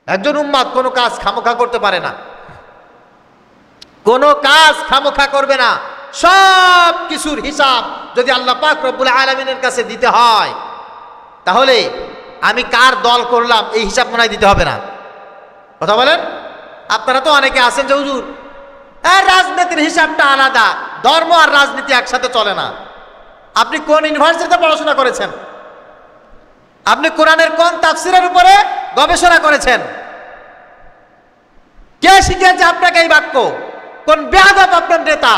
একজন উম্মাত কোনো কাজ খামোখা করতে পারে না, কোনো কাজ খামোখা করবে না। সব কিছুর হিসাব যদি আল্লাহ পাক রব্বুল আলামিনের কাছে দিতে হয়, তাহলে আমি কার দল করলাম এই হিসাব মনে হয় দিতে হবে না। কথা বলেন? আপনারা তো অনেকে আছেন যে হুজুর রাজনীতির হিসাবটা আলাদা, ধর্ম আর রাজনীতি একসাথে চলে না। আপনি কোন ইউনিভার্সিটিতে পড়াশোনা করেছেন? আপনি কোরআনের কোন তাফসিরের উপরে গবেষণা করেছেন? কে শিখিয়েছে আপনাকে এই বাক্য? কোন বেয়াদব আপনার নেতা,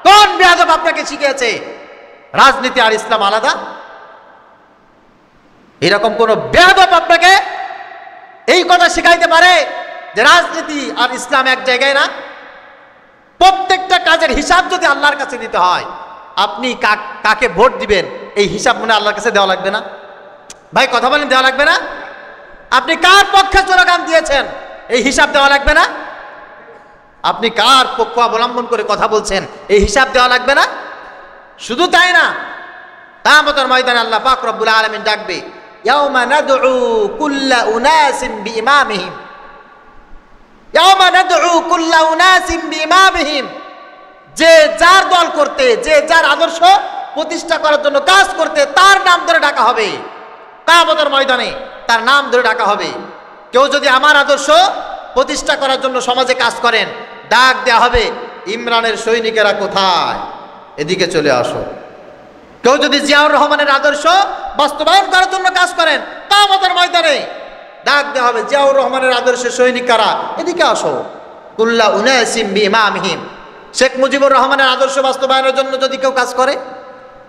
কোন বেয়াদব আপনাকে শিখিয়েছে রাজনীতি আর ইসলাম আলাদা? এরকম কোন বেয়াদব আপনাকে এই কথা শিখাইতে পারে যে রাজনীতি আর ইসলাম এক জায়গায় না? প্রত্যেকটা কাজের হিসাব যদি আল্লাহর কাছে দিতে হয়, আপনি কাকে ভোট দিবেন এই হিসাব মনে আল্লাহর কাছে দেওয়া লাগবে না? ভাই কথা বলেন, দেওয়া লাগবে না? আপনি কার পক্ষে স্লোগান দিয়েছেন এই হিসাব দেওয়া লাগবে না? আপনি কার পক্ষ অবলম্বন করে কথা বলছেন এই হিসাব দেওয়া লাগবে না? শুধু তাই না, কিয়ামতের ময়দানে আল্লাহ পাক রব্বুল আলামিন ডাকবে, ইয়াউমা নাদউ কুল্লা উনাসিন বিইমামিহিম, ইয়াউমা নাদউ কুল্লা উনাসিন বিইমামিহিম। যে যার দল করতে, যে যার আদর্শ প্রতিষ্ঠা করার জন্য কাজ করতে, তার নাম ধরে ডাকা হবে। কিয়ামতের ময়দানে তার নাম ধরে ডাকা হবে। কেউ যদি আমার আদর্শ প্রতিষ্ঠা করার জন্য সমাজে কাজ করেন, ডাক দেওয়া হবে, ইমরানের সৈনিকেরা কোথায়, এদিকে চলে আসো। কেউ যদি জিয়াউর রহমানের আদর্শ বাস্তবায়ন করার জন্য কাজ করেন, কিয়ামতের ময়দানে ডাক দেওয়া হবে, জিয়াউর রহমানের আদর্শের সৈনিকেরা এদিকে আসো। কুল্লা উনাসিম বিইমামিহিম। শেখ মুজিবুর রহমানের আদর্শ বাস্তবায়নের জন্য যদি কেউ কাজ করে,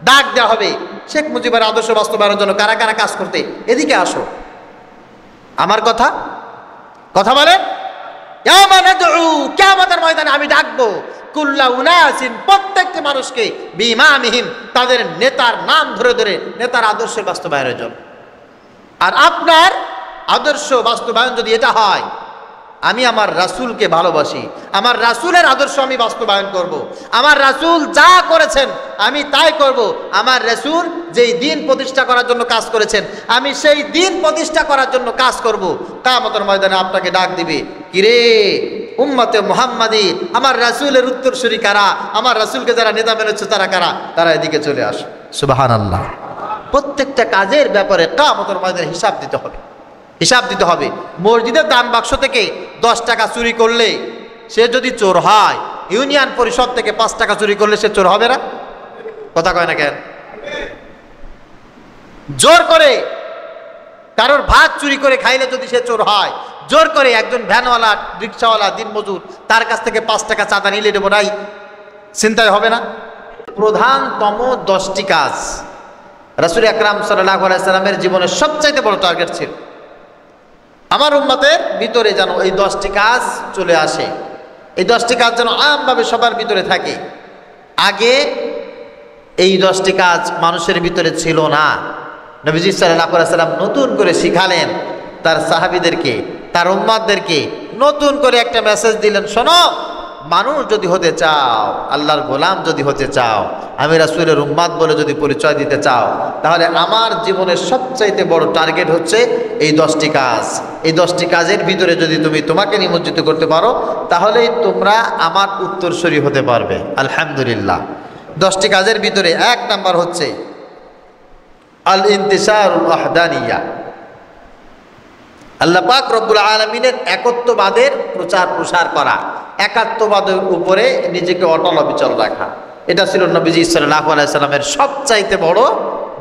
ডাক দেওয়া হবে, শেখ মুজিবের আদর্শ বাস্তবায়নের জন্য কারা কারা কাজ করতে এদিকে আসো। আমার কথা কথা বলেন, ইয়াউমা নাদউ, কিয়ামতের ময়দানে আমি ডাকবো কুল্লা উনাসিন, প্রত্যেকটি মানুষকে বিইমামিহিম, তাদের নেতার নাম ধরে ধরে নেতার আদর্শের বাস্তবায়নের জন্য। আর আপনার আদর্শ বাস্তবায়ন যদি এটা হয়, আমি আমার রাসূলকে ভালোবাসি, আমার রাসূলের আদর্শ আমি বাস্তবায়ন করব, আমার রাসূল যা করেছেন আমি তাই করব, আমার রাসূল যেই দিন প্রতিষ্ঠা করার জন্য কাজ করেছেন আমি সেই দিন প্রতিষ্ঠা করার জন্য কাজ করব। কিয়ামতের ময়দানে আপনাকে ডাক দিবে, কিরে উম্মতে মুহাম্মাদি, আমার রাসূলের উত্তরসূরি কারা, আমার রাসূলকে যারা নেতা মেনেছে তারা কারা, তারা এদিকে চলে আসে। সুবহানাল্লাহ। প্রত্যেকটা কাজের ব্যাপারে কিয়ামতের ময়দানে হিসাব দিতে হবে, হিসাব দিতে হবে। মসজিদের দান বাক্স থেকে 10 টাকা চুরি করলে সে যদি চোর হয়, ইউনিয়ন পরিষদ থেকে 5 টাকা চুরি করলে সে চোর হবে না? কথা কয় না কেন? জোর করে কারোর ভাত চুরি করে খাইলে যদি সে চোর হয়, জোর করে একজন ভ্যানওয়ালা, রিক্সাওয়ালা, দিনমজুর তার কাছ থেকে 5 টাকা চাঁদা নিলে দেবো নাই, চিন্তায় হবে না? প্রধানতম 10টি কাজ রাসূল আকরাম সাল্লাল্লাহু আলাইহি সাল্লামের জীবনের সবচাইতে বড় টার্গেট ছিল, আমার উম্মতের ভিতরে যেন এই 10টি কাজ চলে আসে, এই 10টি কাজ যেন আমভাবে সবার ভিতরে থাকে। আগে এই 10টি কাজ মানুষের ভিতরে ছিল না। নবীজি সাল্লাল্লাহু আলাইহি সাল্লাম নতুন করে শিখালেন তার সাহাবীদেরকে, তার উম্মতদেরকে নতুন করে একটা মেসেজ দিলেন, শোনো, মানুষ যদি হতে চাও, আল্লাহর গোলাম যদি হতে চাও, আমি রাসূলের উম্মত বলে যদি পরিচয় দিতে চাও, তাহলে আমার জীবনের সবচাইতে বড় টার্গেট হচ্ছে এই 10টি কাজ। এই 10টি কাজের ভিতরে যদি তুমি তোমাকে নিমজ্জিত করতে পারো, তাহলেই তোমরা আমার উত্তরসূরি হতে পারবে। আলহামদুলিল্লাহ। 10টি কাজের ভিতরে 1 নাম্বার হচ্ছে আল ইন্তিশারুল ওয়াহদানিয়া, আল্লাহ পাক রব্বুল আলামিনের একত্ববাদের প্রচার প্রসার করা, একাত্মবাদের উপরে নিজেকে অটল অবিচল রাখা। এটা ছিল নবীজি সাল্লাল্লাহু আলাইহি সাল্লামের সবচাইতে বড়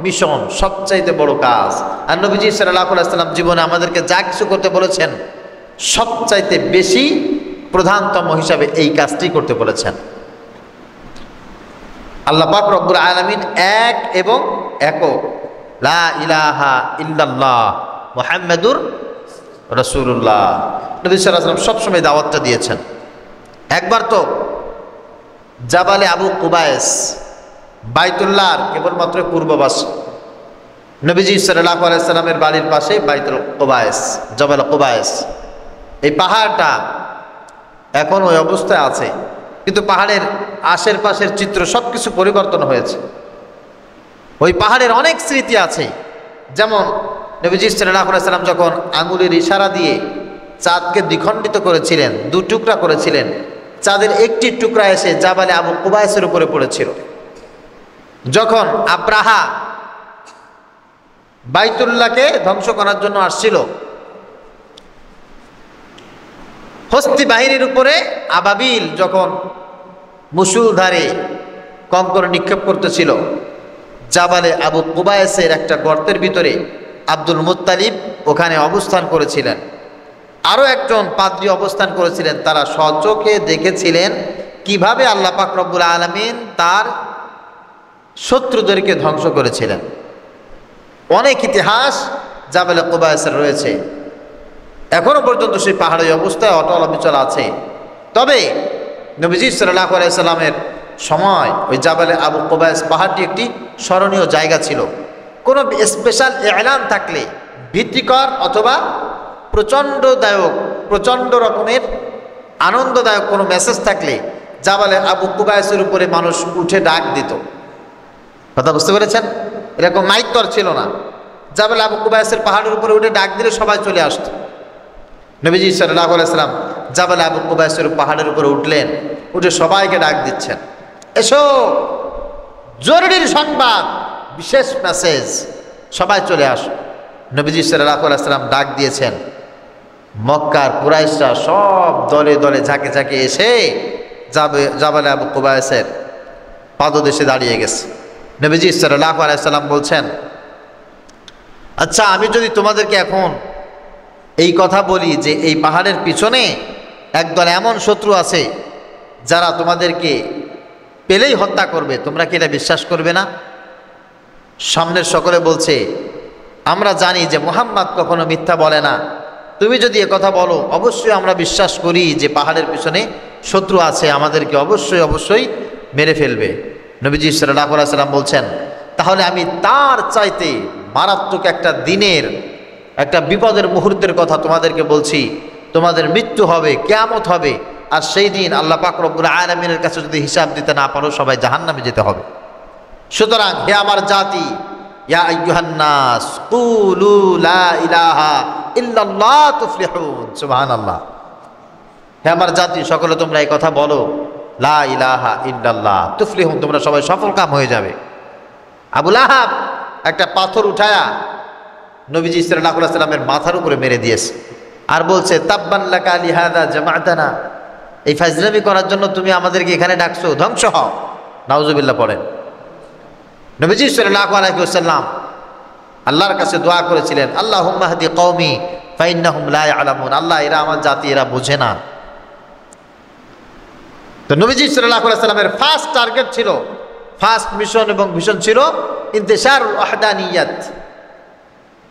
মিশন, সবচাইতে বড় কাজ। আর নবীজি সাল্লাল্লাহু আলাইহি সাল্লাম জীবনে আমাদেরকে যা কিছু করতে বলেছেন, সবচাইতে বেশি প্রধানতম হিসাবে এই কাজটি করতে বলেছেন। আল্লাহ পাক রব্বুল আলামিন এক এবং একক, লা ইলাহা ইল্লাল্লাহ মুহাম্মাদুর রাসূলুল্লাহ। নবী সাল্লাল্লাহু আলাইহি ওয়াসাল্লাম সবসময় দাওয়াতটা দিয়েছেন। একবার তো জাবালে আবু কুবায়েস, বাইতুল্লাহর কেবলমাত্র পূর্ববাসী, নবীজি সাল্লাল্লাহু আলাইহি সাল্লামের বাড়ির পাশে বাইতুল কুবায়েস, জাবাল কুবায়েস, এই পাহাড়টা এখন ওই অবস্থায় আছে, কিন্তু পাহাড়ের আশেপাশের চিত্র সবকিছু পরিবর্তন হয়েছে। ওই পাহাড়ের অনেক স্মৃতি আছে, যেমন নবীজি সাল্লাল্লাহু আলাইহি সাল্লাম যখন আঙ্গুলের ইশারা দিয়ে চাঁদকে দ্বিখণ্ডিত করেছিলেন, দু টুকরা করেছিলেন। চাঁদের একটি টুকরা এসে জাবালে আবু কুবাইসের উপরে পড়েছিল। যখন আব্রাহা বাইতুল্লাহকে ধ্বংস করার জন্য আসছিল, হস্তি বাহিনীর উপরে আবাবিল যখন মুসুলধারে কঙ্কর নিক্ষেপ করতেছিল, জাবালে আবু কুবাইসের একটা গর্তের ভিতরে আব্দুল মুত্তালিব ওখানে অবস্থান করেছিলেন, আরও একজন পাদ্রী অবস্থান করেছিলেন। তারা স্বচোখে দেখেছিলেন কিভাবে আল্লাহ পাক রব্বুল আলামিন তার শত্রুদেরকে ধ্বংস করেছিলেন। অনেক ইতিহাস জাবালে কুবাইসের রয়েছে, এখনো পর্যন্ত সেই পাহাড়ি অবস্থায় অটল অবিচল আছে। তবে নবীজি সাল্লাল্লাহু আলাইহি সাল্লামের সময় ওই জাবালে আবু কুবাইস পাহাড়টি একটি স্মরণীয় জায়গা ছিল। কোনো স্পেশাল এলান থাকলে, ভীতিকর অথবা প্রচণ্ড রকমের আনন্দদায়ক কোনো মেসেজ থাকলে জাবালে আবু কুবাইসের উপরে মানুষ উঠে ডাক দিত। কথা বুঝতে পেরেছেন? এরকম মাইক তো আর ছিল না। জাবালে আবু কুবাইসের পাহাড়ের উপরে উঠে ডাক দিলে সবাই চলে আসতো। নবীজি সাল্লাল্লাহু আলাইহি সাল্লাম জাবালে আবু কুবাইসের পাহাড়ের উপরে উঠলেন, উঠে সবাইকে ডাক দিচ্ছেন, এসো, জরুরি সংবাদ, বিশেষ মেসেজ, সবাই চলে আসো। নবীজি সাল্লাল্লাহু আলাইহি সাল্লাম ডাক দিয়েছেন। মক্কার কুরাইশরা সব দলে দলে ঝাঁকে ঝাঁকে এসে জাবালে আবু কুবাইসের পাদদেশে দাঁড়িয়ে গেছে। নবীজি সাল্লাল্লাহু আলাইহি সাল্লাম বলছেন, আচ্ছা, আমি যদি তোমাদেরকে এখন এই কথা বলি যে এই পাহাড়ের পিছনে একদল এমন শত্রু আছে যারা তোমাদেরকে পেলেই হত্যা করবে, তোমরা কি এটা বিশ্বাস করবে না? সামনের সকলে বলছে, আমরা জানি যে মুহাম্মদ কখনো মিথ্যা বলে না, তুমি যদি কথা বলো অবশ্যই আমরা বিশ্বাস করি যে পাহাড়ের পিছনে শত্রু আছে, আমাদেরকে অবশ্যই মেরে ফেলবে। নবীজি সাল্লাল্লাহু আলাইহি সাল্লাম বলছেন, তাহলে আমি তার চাইতে মারাত্মক একটা দিনের, একটা বিপদের মুহূর্তের কথা তোমাদেরকে বলছি। তোমাদের মৃত্যু হবে, কিয়ামত হবে, আর সেই দিন আল্লাহ পাক রব্বুল আলামিনের কাছে যদি হিসাব দিতে না পারো সবাই জাহান্নামে যেতে হবে। সুতরাং হে আমার জাতি, ইয়া আইয়ুহান নাস কুলু লা ইলাহা ইল্লাল্লাহ তুফলিহুন, সুবহানাল্লাহ। হে আমার জাতি, সকলে তোমরা এই কথা বলো, লা ইলাহা ইল্লাল্লাহ তুফলিহুন, তোমরা সবাই সফলকাম হয়ে যাবে। আবু লাহাব একটা পাথর উঠায়া নবীজি সাল্লাল্লাহু আলাইহি সাল্লামের মাথার উপরে মেরে দিয়েছে, আর বলছে, তাব্বান লাকা লিহাযা জামা'তানা, এই ফাজলামি করার জন্য তুমি আমাদেরকে এখানে ডাকছো, ধ্বংস হও। নাউজুবিল্লাহ পড়েন। নবীজি সাল্লাল্লাহু আলাইহি ওয়াসাল্লাম আল্লাহর কাছে দোয়া করেছিলেন, আল্লাহুম্মা হদি কওমি ফাইন্নাহুম লা ইয়ালামুন, আল্লাহ এরা আমার জাতি, এরা বোঝে না। তো নবীজি সাল্লাল্লাহু আলাইহি সাল্লামের ফার্স্ট টার্গেট ছিল, ফার্স্ট মিশন এবং ভিশন ছিল ইন্তিশারুল ওয়াহদানিয়াত,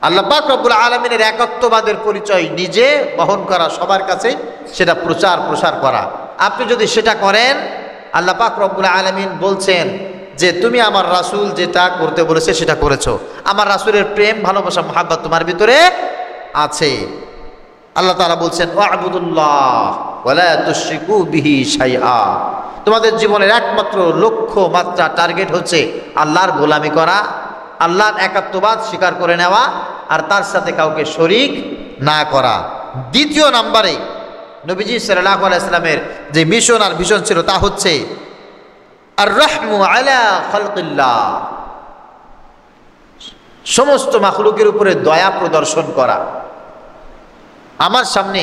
আল্লাহ পাক রব্বুল আলামিনের একত্ববাদের পরিচয় নিজে বহন করা, সবার কাছে সেটা প্রসার করা। আপনি যদি সেটা করেন, আল্লাহ পাক রব্বুল আলামিন বলছেন যে তুমি আমার রাসূল যেটা করতে বলেছে সেটা করেছো, আমার রাসূলের প্রেম, ভালোবাসা, মুহাব্বত তোমার ভিতরে আছে। আল্লাহ তাআলা বলছেন, ওয়া'বুদুল্লাহ ওয়া লা তুশরিকু বিহি শাইআ, তোমাদের জীবনের একমাত্র লক্ষ্য মাত্রা টার্গেট হচ্ছে আল্লাহর গোলামি করা, আল্লাহর একাত্মবাদ স্বীকার করে নেওয়া, আর তার সাথে কাউকে শরীক না করা। দ্বিতীয় নম্বরে নবীজি সাল্লাল্লাহু আলাইহি সাল্লামের যে মিশন আর ভিশন ছিল তা হচ্ছে আর রাহমু আলা খালকিল্লাহ, সমস্ত মাখলুকের উপরে দয়া প্রদর্শন করা। আমার সামনে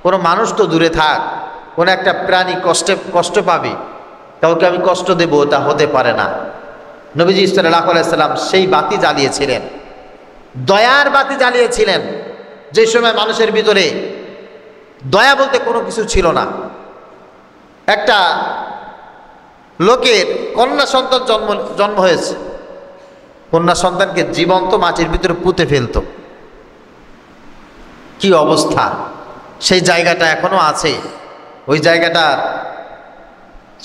কোনো মানুষ তো দূরে থাক, কোনো একটা প্রাণী কষ্ট পাবে, কাউকে আমি কষ্ট দেব, তা হতে পারে না। নবীজি সাল্লাল্লাহু আলাইহি সাল্লাম সেই বাতি জ্বালিয়েছিলেন, দয়ার বাতি জ্বালিয়েছিলেন, যে সময় মানুষের ভিতরে দয়া বলতে কোনো কিছু ছিল না। একটা লোকের কন্যা সন্তান জন্ম হয়েছে, কন্যা সন্তানকে জীবন্ত মাটির ভিতরে পুঁতে ফেলত, কি অবস্থা! সেই জায়গাটা এখনো আছে, ওই জায়গাটা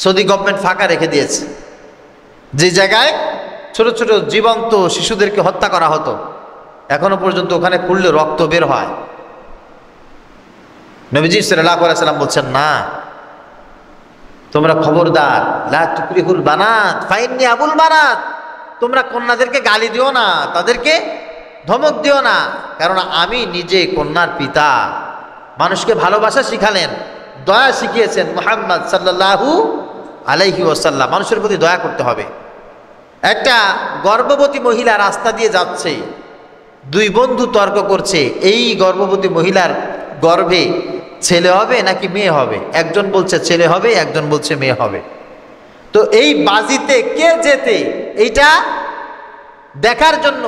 সৌদি গভর্নমেন্ট ফাঁকা রেখে দিয়েছে, যে জায়গায় ছোট ছোট জীবন্ত শিশুদেরকে হত্যা করা হতো, এখনো পর্যন্ত ওখানে খুললে রক্ত বের হয়। নবীজি সাল্লাল্লাহু আলাইহি সাল্লাম বলছেন, না, তোমরা খবরদার, লা তুকরিহুল বানাত ফাইন্নী আবুল বানাত, তোমরা কন্যাদেরকে গালি দিও না, তাদেরকে ধমক দিও না, কারণ আমি নিজে কন্যার পিতা। মানুষকে ভালোবাসা শিখালেন, দয়া শিখিয়েছেন মুহাম্মদ সাল্লাল্লাহু আলাইহি ওয়াসাল্লাম। মানুষের প্রতি দয়া করতে হবে। একটা গর্ভবতী মহিলা রাস্তা দিয়ে যাচ্ছে, দুই বন্ধু তর্ক করছে এই গর্ভবতী মহিলার গর্ভে ছেলে হবে নাকি মেয়ে হবে। একজন বলছে ছেলে হবে, একজন বলছে মেয়ে হবে। তো এই বাজিতে কে জেতে এইটা দেখার জন্য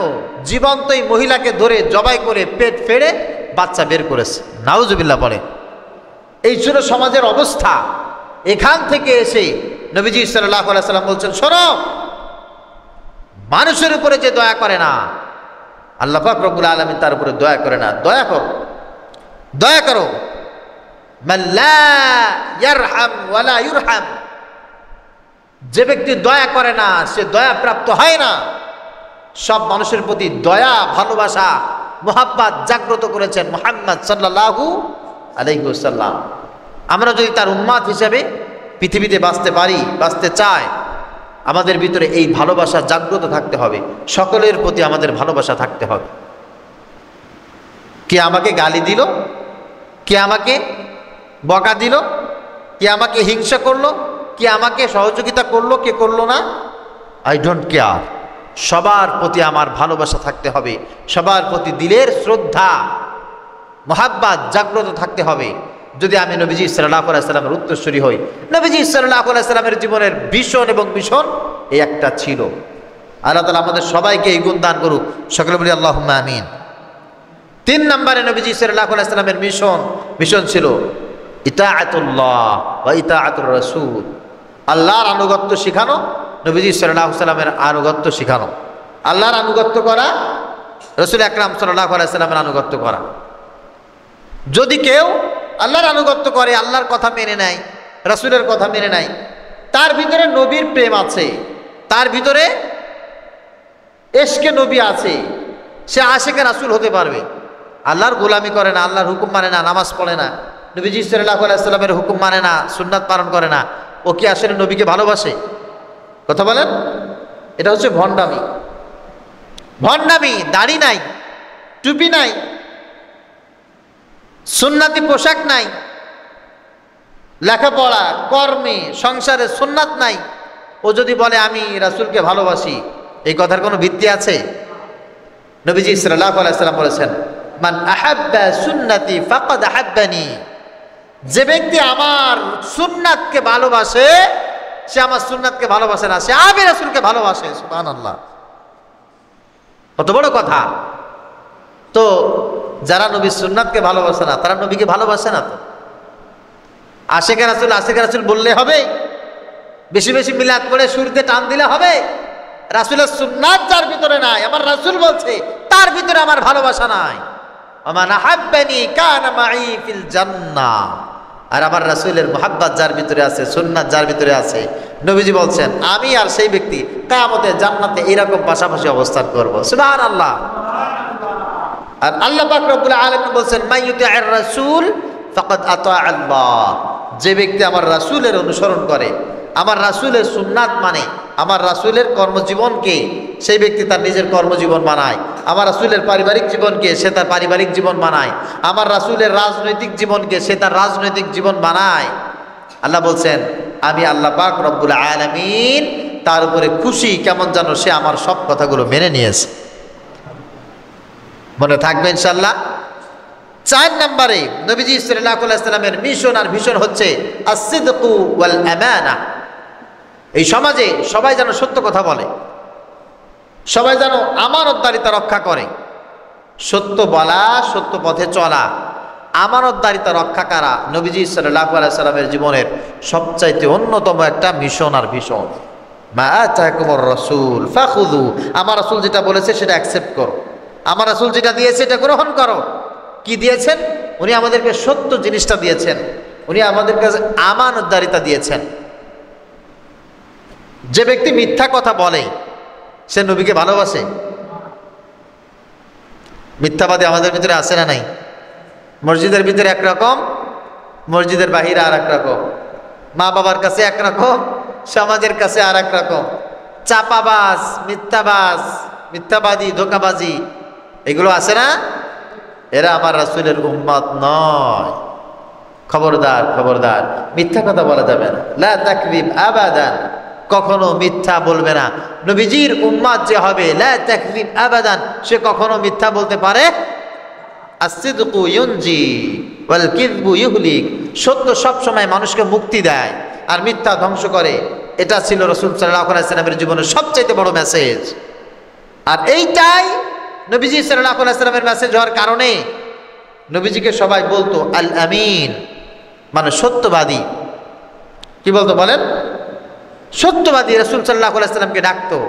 জীবন্ত এই মহিলাকে ধরে জবাই করে পেট ফেড়ে বাচ্চা বের করেছে। নাউজুবিল্লাহ বলে। এই ছিল সমাজের অবস্থা। এখান থেকে এসে নবীজি সাল্লাল্লাহু আলাইহি সাল্লাম বলছেন, শোনো, মানুষের উপরে যে দয়া করে না, আল্লাহ পাক রব্বুল আলামিন তার উপরে দয়া করে না। দয়া করো, দয়া করো। মান লা ইয়ারহাম ওয়ালা ইউরহাম, যে ব্যক্তি দয়া করে না সে দয়া প্রাপ্ত হয় না। সব মানুষের প্রতি দয়া, ভালোবাসা, মুহাব্বত জাগ্রত করেছেন মুহাম্মদ সাল্লাল্লাহু আলাইহি ওয়াসাল্লাম। আমরা যদি তার উম্মাত হিসেবে পৃথিবীতে বাঁচতে পারি, বাঁচতে চাই, আমাদের ভিতরে এই ভালোবাসা জাগ্রত থাকতে হবে। সকলের প্রতি আমাদের ভালোবাসা থাকতে হবে। কে আমাকে গালি দিল, কে আমাকে বকা দিল, কে আমাকে হিংসা করলো, কে আমাকে সহযোগিতা করলো, কে করলো না, আই ডোন্ট কেয়ার। সবার প্রতি আমার ভালোবাসা থাকতে হবে। সবার প্রতি দিলের শ্রদ্ধা, মুহাব্বত জাগ্রত থাকতে হবে। যদি আমি নবীজি সাল্লাল্লাহু আলাইহি সাল্লামের উত্তরসূরি হই, নবীজি সাল্লাল্লাহু আলাইহি সাল্লামের জীবনের ভিশন এবং মিশন এই একটা ছিল। আল্লাহ তাআলা আমাদের সবাইকে এই গুণ দান করুক। সকলে বলি আল্লাহুম্মা আমিন। 3 নম্বরে নবীজি সাল্লাল্লাহু আলাইহি সাল্লামের মিশন ছিল ইতাআতুল্লাহ ওয়া ইতাআতুর রাসূল। আল্লাহর আনুগত্য শিখানো, নবীজি সাল্লাল্লাহু আলাইহি সাল্লামের আনুগত্য শিখানো। আল্লাহর আনুগত্য করা, রাসূল আকরাম সাল্লাল্লাহু আলাইহি সাল্লামের আনুগত্য করা। যদি কেউ আল্লাহর আনুগত্য করে, আল্লাহর কথা মেনে নেয়, রাসূলের কথা মেনে নেয়, তার ভিতরে নবীর প্রেম আছে, তার ভিতরে এশকে নবী আছে, সে আশিকে রাসূল হতে পারবে। আল্লাহর গোলামি করে না, আল্লাহর হুকুম মানে না, নামাজ পড়ে না, নবীজি সাল্লাল্লাহু আলাইহি সাল্লামের হুকুম মানে না, সুন্নাত পালন করে না, ও কি আসলে নবীকে ভালোবাসে? কথা বলেন। এটা হচ্ছে ভণ্ডামি। ভণ্ডামি। দাড়ি নাই, টুপি নাই, সুন্নাতি পোশাক নাই, লেখাপড়া, কর্মে, সংসারে সুন্নাত নাই, ও যদি বলে আমি রাসূলকে ভালোবাসি, এই কথার কোনো ভিত্তি আছে? নবীজি সাল্লাল্লাহু আলাইহি সাল্লাম বলেছেন, মান আহাব্বা সুন্নতি ফাকাদ আহাব্বানি। যে ব্যক্তি আমার সুন্নাতকে ভালোবাসে সে আমার সুন্নাতকে ভালোবাসে না, সে আমি রাসূলকে ভালোবাসে। সুবহানাল্লাহ, কত বড় কথা। তো যারা নবীর সুন্নাতকে ভালোবাসে না তারা নবীকে ভালোবাসে না। তো আশিকে রাসূল, আশিকে রাসূল বললে হবে? বেশি বেশি মিলাদ করে শুরুতে টান দিলে হবে? রাসূলের সুন্নাত যার ভিতরে নাই, আমার রাসূল বলছে তার ভিতরে আমার ভালোবাসা নাই। ওমান আহাব্বানি কানা মাই ফিল জান্নাহ। আর আমার রাসূলের মুহাব্বত যার ভিতরে আছে, সুন্নাত যার ভিতরে আছে, নবীজি বলছেন আমি আর সেই ব্যক্তি কিয়ামতে জান্নাতে এরকম পাশাপাশি অবস্থান করব। সুবহানাল্লাহ। আর আল্লাহ পাক রব্বুল আলামিন বলছেন মাইয়ুতি'আর রাসূল ফাকাদ আতা আল্লাহ। যে ব্যক্তি আমার রাসূলের অনুসরণ করে, আমার রাসূলের সুন্নাত মানে, আমার রাসূলের কর্মজীবনকে সেই ব্যক্তি তার নিজের কর্মজীবন বানায়, আমার রাসূলের পারিবারিক জীবনকে সে তার পারিবারিক জীবন বানায়, আমার রাসূলের রাজনৈতিক জীবনকে সে তার রাজনৈতিক জীবন বানায়। আল্লাহ বলছেন আমি আল্লাহ পাক রব্বুল আলামিন তার উপরে খুশি, কেমন যেন সে আমার সব কথাগুলো মেনে নিয়েছে। মনে থাকবে ইনশাআল্লাহ। 4 নম্বরে নবীজি সাল্লাল্লাহু আলাইহি সাল্লামের মিশন আর ভিশন হচ্ছে as-sidqu ওয়াল আমানা। এই সমাজে সবাই যেন সত্য কথা বলে, সবাই যেন আমানতদারিতা রক্ষা করে। সত্য বলা, সত্য পথে চলা, আমানতদারিতা রক্ষা করা নবীজি সাল্লাল্লাহু আলাইহি সাল্লামের জীবনের সবচাইতে অন্যতম একটা মিশন আর ভিশন। মা আতাকুমুর রাসূল ফাখুযু। আমার রাসূল যেটা বলেছে সেটা অ্যাকসেপ্ট করো, আমার রাসূল যেটা দিয়েছে এটা গ্রহণ করো। কি দিয়েছেন? উনি আমাদেরকে সত্য জিনিসটা দিয়েছেন, উনি আমাদের কাছে আমানতদারিতা দিয়েছেন। যে ব্যক্তি মিথ্যা কথা বলে সে নবীকে ভালোবাসে? মিথ্যাবাদী আমাদের ভিতরে আছে না নাই? মসজিদের ভিতরে একরকম, মসজিদের বাহিরে আর এক রকম, মা বাবার কাছে একরকম, সমাজের কাছে আর এক রকম। চাপাবাজ, মিথ্যাবাজ, মিথ্যাবাদী, ধোঁকাবাজি, এগুলো আছে না? এরা আমার রাসূলের উম্মত নয়। খবরদার খবরদার, মিথ্যা কথা বলা যাবে না। লা তাকযিব আবাদান, কখনো মিথ্যা বলবে না। নবীজির উম্মত যে হবে, লা তাকযিব আবাদান, সে কখনো মিথ্যা বলতে পারে। as-sidqu yunji wal kidhbu yuhlik, সত্য সব সময় মানুষকে মুক্তি দেয় আর মিথ্যা ধ্বংস করে। এটা ছিল রাসূল সাল্লাল্লাহু আলাইহি ওয়াসাল্লামের জীবনের সবচেয়ে বড় মেসেজ। আর এইটাই নবীজি সাল্লাল্লাহু আলাইহি ওয়াসাল্লামের মেসেজ হওয়ার কারণে নবীজিকে সবাই বলতো আল আমিন, মানে সত্যবাদী। কি বলতো বলেন? সত্যবাদী। রাসূল সাল্লাল্লাহু আলাইহি ওয়াসাল্লামকে ডাকতো।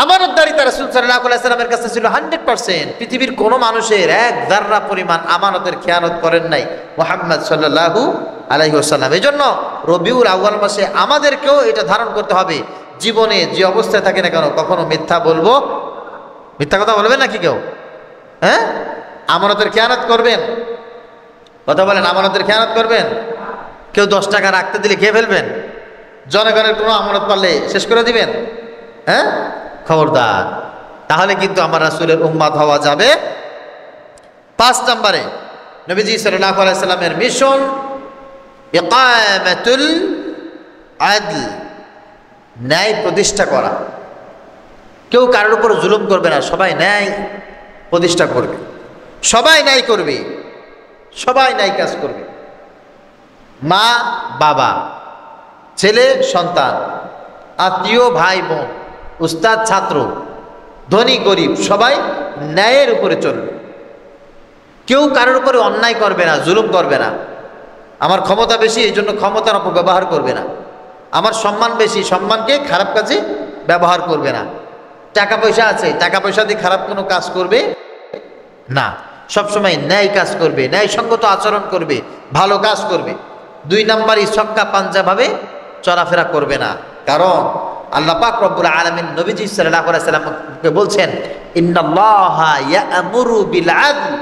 আমানতদারিতা রাসূল সাল্লাল্লাহু আলাইহি ওয়াসাল্লামের কাছে ছিল 100%। পৃথিবীর কোন মানুষের এক যাররা পরিমাণ আমানতের খেয়ানত করেন নাই মুহাম্মদ সাল্লাল্লাহু আলাইহি ওয়াসাল্লাম। এজন্য রবিউল আউয়াল মাসে আমাদেরকেও এটা ধারণ করতে হবে, জীবনে যে অবস্থায় থাকে না কেন কখনো মিথ্যা বলবো, মিথ্যা কথা বলবেন নাকি কেউ? হ্যাঁ, আমানতের খেয়ানত করবেন। কথা বলেন, আমানতের খেয়ানত করবেন? কেউ 10 টাকা রাখতে দিলে খেয়ে ফেলবেন? জনগণের কোনো আমানত পারলে শেষ করে দিবেন? হ্যাঁ, খবরদার। তাহলে কিন্তু আমার রাসূলের উম্মত হওয়া যাবে। 5 নম্বরে নবীজি সাল্লাল্লাহু আলাইহি সাল্লামের মিশন ইকামাতুল আদল, ন্যায় প্রতিষ্ঠা করা। কেউ কারোর উপর জুলুম করবে না, সবাই ন্যায় প্রতিষ্ঠা করবে, সবাই ন্যায় করবে, সবাই ন্যায় কাজ করবে। মা বাবা, ছেলে সন্তান, আত্মীয় ভাই বোন, উস্তাদ ছাত্র, ধনী গরিব, সবাই ন্যায়ের উপরে চলবে। কেউ কারোর উপরে অন্যায় করবে না, জুলুম করবে না। আমার ক্ষমতা বেশি এই জন্য ক্ষমতার অপব্যবহার করবে না। আমার সম্মান বেশি, সম্মানকে খারাপ কাজে ব্যবহার করবে না। টাকা পয়সা আছে, টাকা পয়সা দিয়ে খারাপ কোনো কাজ করবে না। সবসময় ন্যায় কাজ করবে, ন্যায়সঙ্গত আচরণ করবে, ভালো কাজ করবে। 2 নম্বরই ছক্কা পাঞ্জাভাবে চলাফেরা করবে না। কারণ আল্লাহ পাক রব্বুল আলামিন নবীজি সাল্লাল্লাহু আলাইহি সাল্লামকে বলছেন ইন্নাল্লাহা ইয়া'মুরু বিল আদল,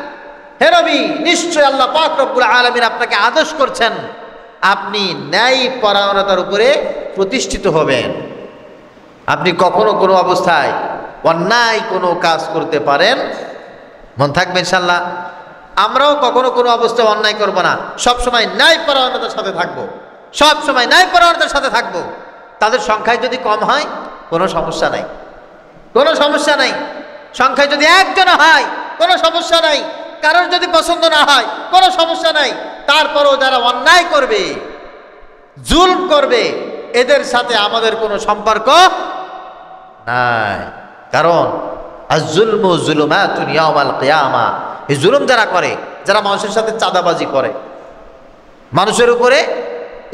হে নবী নিশ্চয় আল্লাহ পাক রব্বুল আলামিন আপনাকে আদেশ করছেন আপনি ন্যায় পরায়ণতার উপরে প্রতিষ্ঠিত হবেন। আপনি কখনো কোনো অবস্থায় অন্যায় কোনো কাজ করতে পারেন, মন থাকবে ইনশাআল্লাহ। আমরাও কখনো কোনো অবস্থায় অন্যায় করব না, সবসময় ন্যায় পরায়ণতার সাথে থাকবো, সবসময় ন্যায় পরায়ণতার সাথে থাকবো। তাদের সংখ্যায় যদি কম হয় কোনো সমস্যা নাই, কোনো সমস্যা নাই। সংখ্যায় যদি একজন হয় কোনো সমস্যা নাই, কারোর যদি পছন্দ না হয় কোনো সমস্যা নাই। তারপরেও যারা অন্যায় করবে, জুলম করবে, এদের সাথে আমাদের কোনো সম্পর্ক নাই। কারণ আয-যুলমু যুলুমাতুন ইয়াওমাল কিয়ামা, এই জুলুম যারা করে, যারা মানুষের সাথে চাঁদাবাজি করে, মানুষের উপরে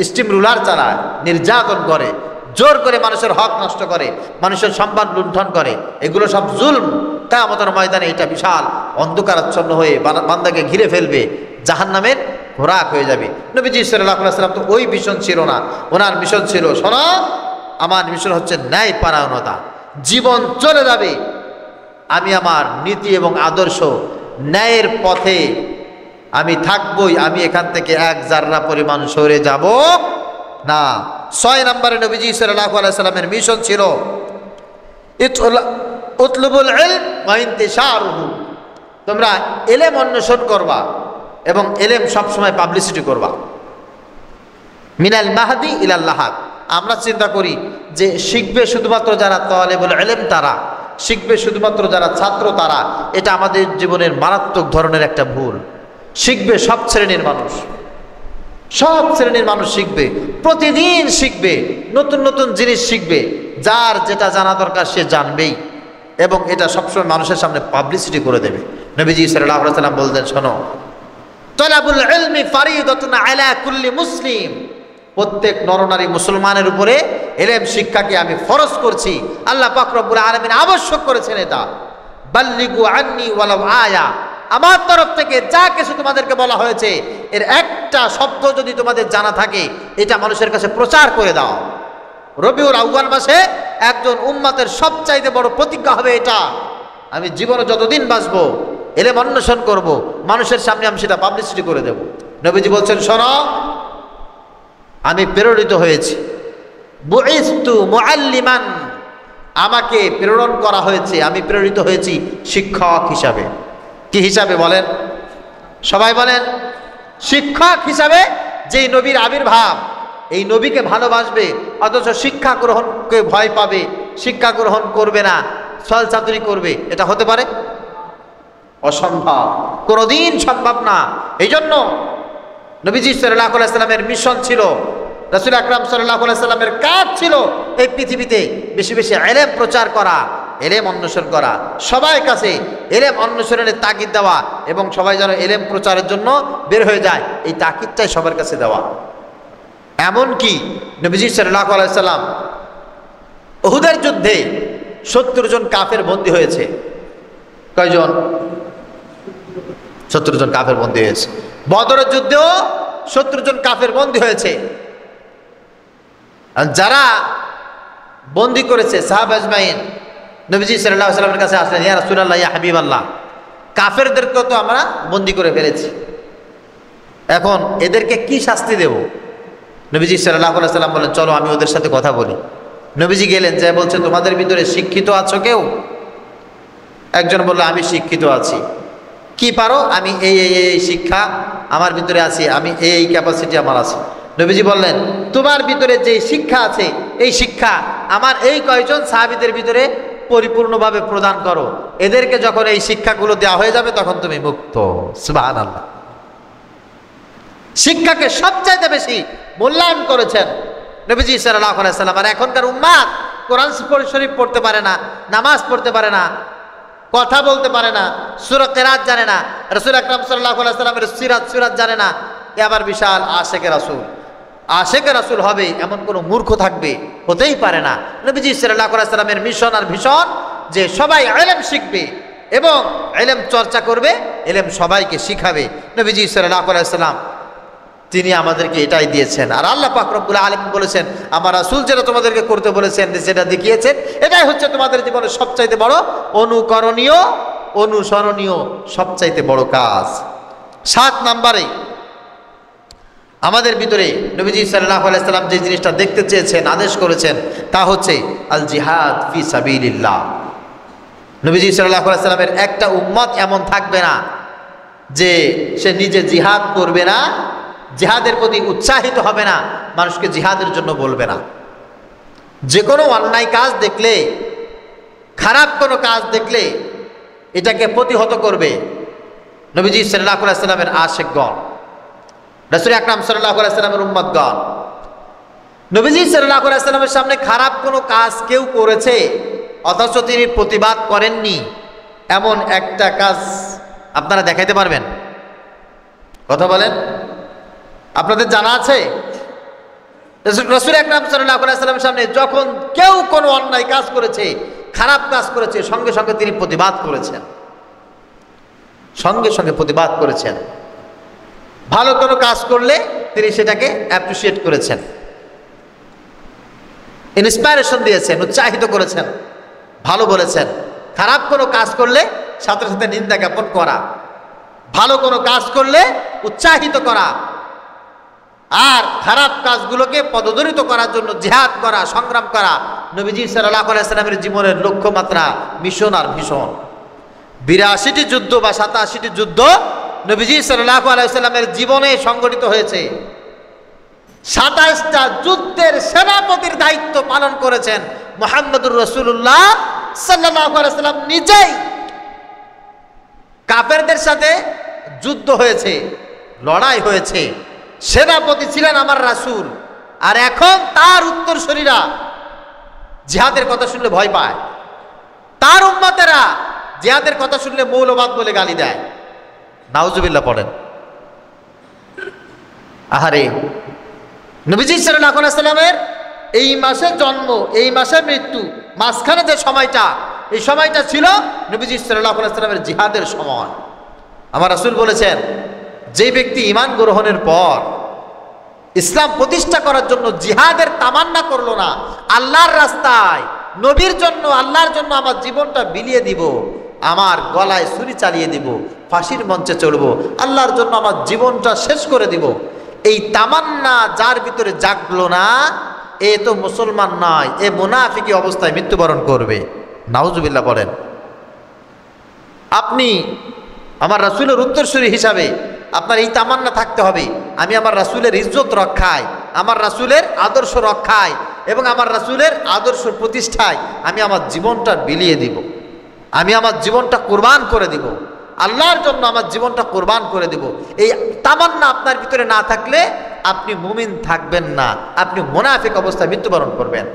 স্টিম রুলার চালায়, নির্যাতন করে, জোর করে মানুষের হক নষ্ট করে, মানুষের সম্মান লুণ্ঠন করে, এগুলো সব জুলম। কিয়ামতের ময়দানে এটা বিশাল অন্ধকারাচ্ছন্ন হয়ে বান্দাকে ঘিরে ফেলবে, জাহান্নামের খোরাক হয়ে যাবে। নবীজি সাল্লাল্লাহু আলাইহি ওয়াসাল্লাম তো ওই মিশন ছিল না, ওনার মিশন ছিল শোনো, আমার মিশন হচ্ছে ন্যায় পরায়ণতা। জীবন চলে যাবে, আমি আমার নীতি এবং আদর্শ ন্যায়ের পথে আমি থাকবই, আমি এখান থেকে এক জাররা পরিমাণ সরে যাব না। 6 নম্বরে নবীজি সাল্লাল্লাহু আলাইহি ওয়াসাল্লামের মিশন ছিল উতলুবুল ইলম ওয়া ইনতিশারুহু, তোমরা ইলম অন্বেষণ করবা এবং ইলম সবসময় পাবলিসিটি করবা। মিনাল মাহদি ইলাল লাহাদ, আমরা চিন্তা করি যে শিখবে শুধুমাত্র যারা তালেবুল ইলম, তারা শিখবে শুধুমাত্র যারা ছাত্র, তারা। এটা আমাদের জীবনের মারাত্মক ধরনের একটা ভুল। শিখবে সব শ্রেণীর মানুষ, সব শ্রেণীর মানুষ শিখবে, প্রতিদিন শিখবে, নতুন নতুন জিনিস শিখবে। যার যেটা জানা দরকার সে জানবেই এবং এটা সবসময় মানুষের সামনে পাবলিসিটি করে দেবে। নবীজি সাল্লাল্লাহু আলাইহি ওয়াসাল্লাম বলতেন, শোনো, তালাবুল ইলমি ফারিদাতুন আলা কুল্লি মুসলিম, প্রত্যেক নরনারী মুসলমানের উপরে ইলম শিক্ষাকে আমি ফরজ করছি। আল্লাহ পাক রব্বুল আলামিন আবশ্যক করেছেন এটা। বাল্লিগু আন্নি ওয়ালাউ আয়া, আমার তরফ থেকে যা কিছু তোমাদেরকে বলা হয়েছে এর একটা শব্দ যদি তোমাদের জানা থাকে এটা মানুষের কাছে প্রচার করে দাও। রবিউল আউয়াল মাসে একজন উম্মতের সবচাইতে বড় প্রতিজ্ঞা হবে এটা, আমি জীবনে যতদিন বাঁচবো ইলম অন্বেষণ করব, মানুষের সামনে আমি সেটা পাবলিসিটি করে দেব। নবীজি বলছেন, শোনো, আমি প্রেরিত হয়েছি, বুইসতু মুআল্লিমান, আমাকে প্রেরণ করা হয়েছে, আমি প্রেরিত হয়েছি শিক্ষক হিসাবে। কি হিসাবে বলেন? সবাই বলেন। শিক্ষক হিসাবে। যেই নবীর আবির্ভাব, এই নবীকে ভালোবাসবে অথচ শিক্ষা গ্রহণকে ভয় পাবে, শিক্ষা গ্রহণ করবে না, ছলচাতুরি করবে, এটা হতে পারে? অসম্ভব, কোনোদিন সম্ভব না। এই জন্য নবীজি সাল্লাল্লাহু আলাইহি সাল্লামের মিশন ছিল, রাসূল আকরাম সাল্লাল্লাহু আলাইহি সাল্লামের কাজ ছিল এই পৃথিবীতে বেশি বেশি ইলম প্রচার করা, ইলম অন্বেষণ করা, সবাই কাছে ইলম অন্বেষণের তাগিদ দেওয়া এবং সবাই যেন ইলম প্রচারের জন্য বের হয়ে যায়, এই তাগিদটাই সবার কাছে দেওয়া। এমনকি নবীজি সাল্লাল্লাহু আলাইহি সাল্লাম উহুদের যুদ্ধে 70 জন কাফের বন্দী হয়েছে। কয়জন? 70 জন কাফের বন্দী হয়েছে। বদরের যুদ্ধেও 70 জন কাফের বন্দী হয়েছে। যারা বন্দী করেছে সাহাবা আজমাইন নবীজি সাল্লাল্লাহু আলাইহি ওয়াসাল্লামের কাছে আসলেন, ইয়া রাসূলুল্লাহ, ইয়া হাবিবাল্লাহ, কাফেরদেরকে তো আমরা বন্দী করে ফেলেছি, এখন এদেরকে কি শাস্তি দেব? নবীজি সাল্লাল্লাহু আলাইহি ওয়াসাল্লাম বলেন, চলো আমি ওদের সাথে কথা বলি। নবীজি গেলেন, যে বলছে, তোমাদের ভিতরে শিক্ষিত আছো কেউ? একজন বলল, আমি শিক্ষিত আছি। কি পারো? আমি এই এই এই শিক্ষা আমার ভিতরে আছে, আমি এই ক্যাপাসিটি আমার আছে। নবীজি বললেন, তোমার ভিতরে যে শিক্ষা আছে এই শিক্ষা আমার এই কয়জন সাহাবীদের ভিতরে পরিপূর্ণভাবে প্রদান করো, এদেরকে যখন এই শিক্ষাগুলো দেওয়া হয়ে যাবে তখন তুমি মুক্ত। সুবহানাল্লাহ। শিক্ষাকে সবচাইতে বেশি মূল্যায়ন করেছেন নবীজি সাল্লাল্লাহু আলাইহি সাল্লাম। আর এখনকার উম্মাত কোরআন শরীফ পড়তে পারে না, নামাজ পড়তে পারে না, কথা বলতে পারে না, সূরা কিরাত জানে না, রাসূল আকরাম সাল্লাল্লাহু আলাইহি সাল্লামের সিরাত জানে না। এ আবার বিশাল আশেকে রাসূল। আশেকে রাসূল হবে এমন কোনো মূর্খ থাকবে? হতেই পারে না। নবীজি সাল্লাল্লাহু আলাইহি সাল্লামের মিশন আর ভিশন যে সবাই ইলম শিখবে এবং ইলম চর্চা করবে, ইলম সবাইকে শিখাবে। নবীজি সাল্লাল্লাহু আলাইহি সাল্লাম তিনি আমাদেরকে এটাই দিয়েছেন। আর আল্লাহ পাক রব্বুল আলামিন বলেছেন, আমার রাসূল যেটা তোমাদেরকে করতে বলেছেন, যেটা দেখিয়েছেন, এটাই হচ্ছে তোমাদের জীবনের সবচাইতে বড় অনুকরণীয়, অনুসরণীয় সবচাইতে বড় কাজ। 7 নম্বরে আমাদের ভিতরে নবীজি সাল্লাল্লাহু আলাইহি সাল্লাম যে জিনিসটা দেখতে চেয়েছেন, আদেশ করেছেন, তা হচ্ছে আল জিহাদ ফি সাবিলিল্লাহ। নবীজি সাল্লাল্লাহু আলাইহি সাল্লামের একটা উম্মত এমন থাকবে না যে সে নিজে জিহাদ করবে না, জিহাদের প্রতি উৎসাহিত হবে না, মানুষকে জিহাদের জন্য বলবে না। যে কোনো অন্যায় কাজ দেখলে, খারাপ কোনো কাজ দেখলে এটাকে প্রতিহত করবে নবীজি সাল্লাল্লাহু আলাইহি সাল্লামের আশিকগণ, রাসূল আকরাম সাল্লাল্লাহু আলাইহি সাল্লামের উম্মতগণ। নবীজি সাল্লাল্লাহু আলাইহি সাল্লামের সামনে খারাপ কোনো কাজ কেউ করেছে অথচ তিনি প্রতিবাদ করেননি, এমন একটা কাজ আপনারা দেখাইতে পারবেন? কথা বলেন। আপনাদের জানা আছে? রাসূল আকরাম সাল্লাল্লাহু আলাইহি সাল্লামের সামনে যখন কেউ কোনো অন্যায় কাজ করেছে, খারাপ কাজ করেছে, সঙ্গে সঙ্গে তিনি প্রতিবাদ করেছেন, সঙ্গে সঙ্গে প্রতিবাদ করেছেন। ভালো কোনো কাজ করলে তিনি সেটাকে অ্যাপ্রিসিয়েট করেছেন, ইন্সপায়ারেশন দিয়েছেন, উৎসাহিত করেছেন, ভালো বলেছেন। খারাপ কোনো কাজ করলে সাথে সাথে নিন্দা জ্ঞাপন করা, ভালো কোনো কাজ করলে উৎসাহিত করা, আর খারাপ কাজগুলোকে পদদলিত করার জন্য জিহাদ করা, সংগ্রাম করা নবীজি সাল্লাল্লাহু আলাইহি সাল্লামের জীবনের লক্ষ্যমাত্রা, মিশন আর ভিশন। 82টি যুদ্ধ বা 87টি যুদ্ধ নবীজি সাল্লাল্লাহু আলাইহি সাল্লামের জীবনে সংগঠিত হয়েছে। 27টা যুদ্ধের সেনাপতির দায়িত্ব পালন করেছেন মুহাম্মদুর রাসূলুল্লাহ সাল্লাল্লাহু আলাইহি সাল্লাম নিজেই। কাফেরদের সাথে যুদ্ধ হয়েছে, লড়াই হয়েছে, সেনাপতি ছিলেন আমার রাসূল। আর এখন তার উত্তরসূরিরা জিহাদের কথা শুনলে ভয় পায়, তার উম্মতেরা জিহাদের কথা শুনলে মৌলবাদ বলে গালি দেয়। নাউজুবিল্লাহ পড়েন। আহারে, নবীজি সাল্লাল্লাহু আলাইহি সাল্লামের এই মাসে জন্ম, এই মাসে মৃত্যু, মাঝখানে যে সময়টা, এই সময়টা ছিল নবীজি সাল্লাল্লাহু আলাইহি সাল্লামের জিহাদের সময়। আমার রাসূল বলেছেন, যে ব্যক্তি ঈমান গ্রহণের পর ইসলাম প্রতিষ্ঠা করার জন্য জিহাদের তামান্না করলো না, আল্লাহর রাস্তায় নবীর জন্য, আল্লাহর জন্য আমার জীবনটা বিলিয়ে দিব, আমার গলায় ছুরি চালিয়ে দিব, ফাঁসির মঞ্চে চড়ব, আল্লাহর জন্য আমার জীবনটা শেষ করে দিব, এই তামান্না যার ভিতরে জাগলো না, এ তো মুসলমান নয়, এ মুনাফিকি অবস্থায় মৃত্যুবরণ করবে। নাউজুবিল্লাহ বলেন। আপনি আমার রাসূলের উত্তরসূরি হিসাবে আপনার এই তামান্না থাকতে হবে, আমি আমার রাসূলের ইজ্জত রক্ষায়, আমার রাসূলের আদর্শ রক্ষায় এবং আমার রাসূলের আদর্শ প্রতিষ্ঠায় আমি আমার জীবনটা বিলিয়ে দিব, আমি আমার জীবনটা কুরবান করে দিব, আল্লাহর জন্য আমার জীবনটা কুরবান করে দিব। এই তামান্না আপনার ভিতরে না থাকলে আপনি মুমিন থাকবেন না, আপনি মুনাফিক অবস্থায় মৃত্যুবরণ করবেন।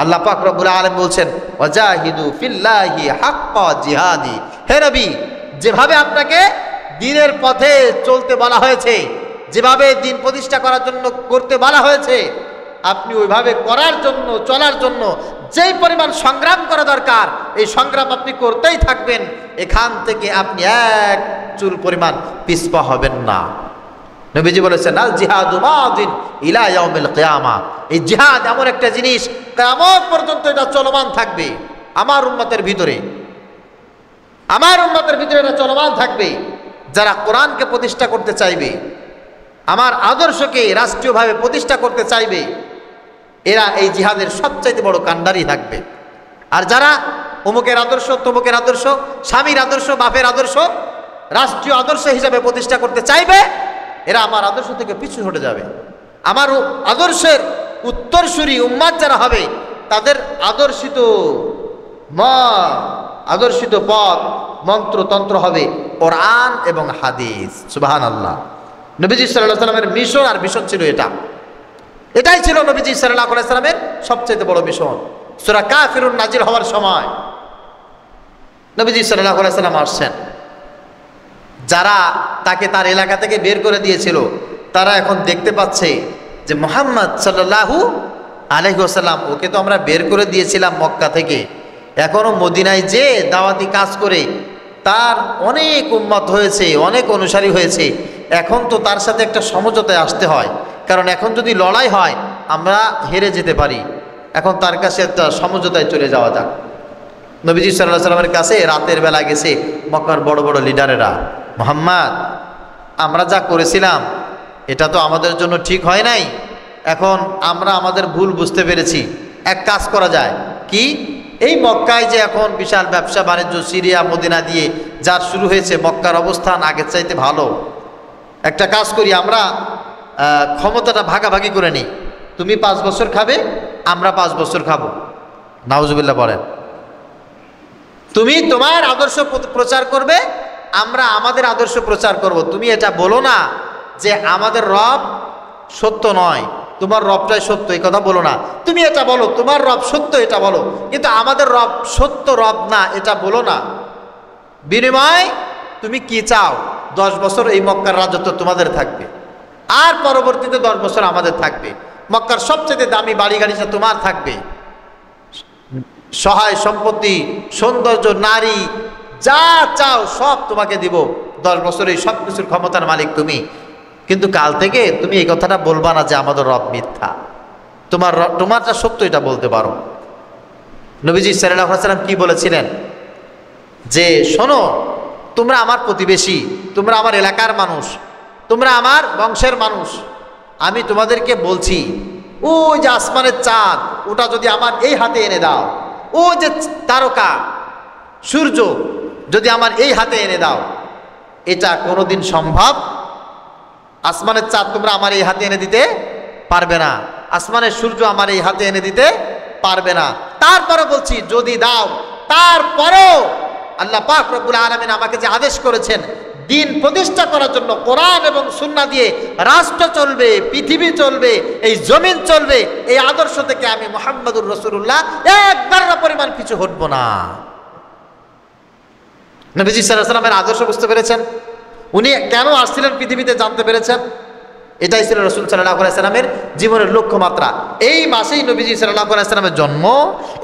আল্লাহ পাক রব্বুল আলামিন বলছেন ওয়াজাহিদু ফিল্লাহি হাক্কা জিহাদি। হে নবী, যেভাবে আপনাকে দ্বীনের পথে চলতে বলা হয়েছে, যেভাবে দ্বীন প্রতিষ্ঠা করার জন্য করতে বলা হয়েছে, আপনি ওইভাবে করার জন্য চলার জন্য যেই পরিমাণ সংগ্রাম করা দরকার এই সংগ্রাম আপনি করতেই থাকবেন। এখান থেকে আপনি এক চুল পরিমাণ পিছপা হবেন না। নবীজি বলেছেন আল জিহাদু মাদিন ইলা ইয়াউমিল কিয়ামা। এই জিহাদ এমন একটা জিনিস কিয়ামত পর্যন্ত এটা চলমান থাকবে। আমার উম্মতের ভিতরে এটা চলমান থাকবে। যারা কোরআনকে প্রতিষ্ঠা করতে চাইবে, আমার আদর্শকে রাষ্ট্রীয়ভাবে প্রতিষ্ঠা করতে চাইবে, এরা এই জিহাদের সবচাইতে বড় কাণ্ডারি থাকবে। আর যারা অমুকের আদর্শ, তমুকের আদর্শ, স্বামীর আদর্শ, বাপের আদর্শ রাষ্ট্রীয় আদর্শ হিসাবে প্রতিষ্ঠা করতে চাইবে, এরা আমার আদর্শ থেকে পিছু হটে যাবে। আমার আদর্শের উত্তরসূরি উম্মাত যারা হবে তাদের আদর্শিত পথ মন্ত্রতন্ত্র হবে কোরআন এবং হাদিস। সুবহানাল্লাহ। নবীজি সাল্লাল্লাহু আলাইহি ওয়াসাল্লামের মিশন আর ভিশন ছিল এটাই ছিল নবীজি সাল্লাল্লাহু আলাইহি ওয়াসাল্লামের সবচেয়ে বড় মিশন। সূরা কাফিরুন নাজিল হওয়ার সময় নবীজি সাল্লাল্লাহু আলাইহি ওয়াসাল্লাম আসছেন। যারা তাকে তার এলাকা থেকে বের করে দিয়েছিল তারা এখন দেখতে পাচ্ছে যে মুহাম্মদ সাল্লাল্লাহু আলাইহি ওয়াসাল্লাম, ওকে তো আমরা বের করে দিয়েছিলাম মক্কা থেকে, এখনও মদিনায় যে দাওয়াতি কাজ করে তার অনেক উম্মত হয়েছে, অনেক অনুসারী হয়েছে, এখন তো তার সাথে একটা সমঝোতায় আসতে হয়, কারণ এখন যদি লড়াই হয় আমরা হেরে যেতে পারি। এখন তার কাছে একটা সমঝোতায় চলে যাওয়া যাক। নবীজি সাল্লাল্লাহু আলাইহি ওয়াসাল্লামের কাছে রাতের বেলা গেছে মক্কার বড় বড় লিডারেরা, মুহাম্মদ আমরা যা করেছিলাম এটা তো আমাদের জন্য ঠিক হয় নাই, এখন আমরা আমাদের ভুল বুঝতে পেরেছি, এক কাজ করা যায় কি, এই মক্কায় যে এখন বিশাল ব্যবসা বাণিজ্য সিরিয়া মদিনা দিয়ে যার শুরু হয়েছে, মক্কার অবস্থান আগের চাইতে ভালো, একটা কাজ করি আমরা ক্ষমতাটা ভাগাভাগি করে নিই, তুমি 5 বছর খাবে, আমরা 5 বছর খাবো। নাউজুবিল্লাহ বলেন। তুমি তোমার আদর্শ প্রচার করবে, আমরা আমাদের আদর্শ প্রচার করব। তুমি এটা বলো না যে আমাদের রব সত্য নয়, তোমার রবটাই সত্য, এই কথা বলো না। তুমি এটা বলো তোমার রব সত্য, এটা বলো, কিন্তু আমাদের রব সত্য রব না এটা বলো না। বিনিময় তুমি কি চাও? 10 বছর এই মক্কার রাজত্ব তোমাদের থাকবে, আর পরবর্তীতে 10 বছর আমাদের থাকবে। মক্কার সবচেয়ে দামি বাড়ি গাড়িটা তোমার থাকবে, সহায় সম্পত্তি, সৌন্দর্য, নারী, যা চাও সব তোমাকে দিব। 10 বছর এই সব কিছুর ক্ষমতার মালিক তুমি। কিন্তু কাল থেকে তুমি এই কথাটা বলবা না যে আমাদের রব মিথ্যা, তোমারটা সত্য, এটা বলতে পারো। নবীজি সাল্লাল্লাহু আলাইহি ওয়াসাল্লাম কি বলেছিলেন যে শোনো, তোমরা আমার প্রতিবেশী, তোমরা আমার এলাকার মানুষ, তোমরা আমার বংশের মানুষ, আমি তোমাদেরকে বলছি ওই যে আসমানের চাঁদ, ওটা যদি আমার এই হাতে এনে দাও, ও যে তারকা সূর্য যদি আমার এই হাতে এনে দাও, এটা কোনোদিন সম্ভব? আসমানের চাঁদ তোমরা আমার এই হাতে এনে দিতে পারবে না, আসমানের সূর্য আমার এই হাতে এনে দিতে পারবে না। তারপরে বলছি যদি দাও, তারপরেও আল্লাহ পাক রব্বুল আলামিন আমাকে যে আদেশ করেছেন দিন প্রতিষ্ঠা করার জন্য, কোরআন এবং সুন্নাহ দিয়ে রাষ্ট্র চলবে, পৃথিবী চলবে, এই জমিন চলবে, এই আদর্শ থেকে আমি মুহাম্মদুর রাসূলুল্লাহ একবার পরিমাণ পিছু হটব না। নবীজি সাল্লাল্লাহু আলাইহি ওয়াসাল্লামের আদর্শ বুঝতে পেরেছেন, উনি কেন আসছিলেন পৃথিবীতে জানতে পেরেছেন। এটাই ছিল রাসূল সাল্লাল্লাহু আলাইহি ওয়াসাল্লামের জীবনের লক্ষ্যমাত্রা। এই মাসেই নবীজি সাল্লাল্লাহু আলাইহি ওয়াসাল্লামের জন্ম,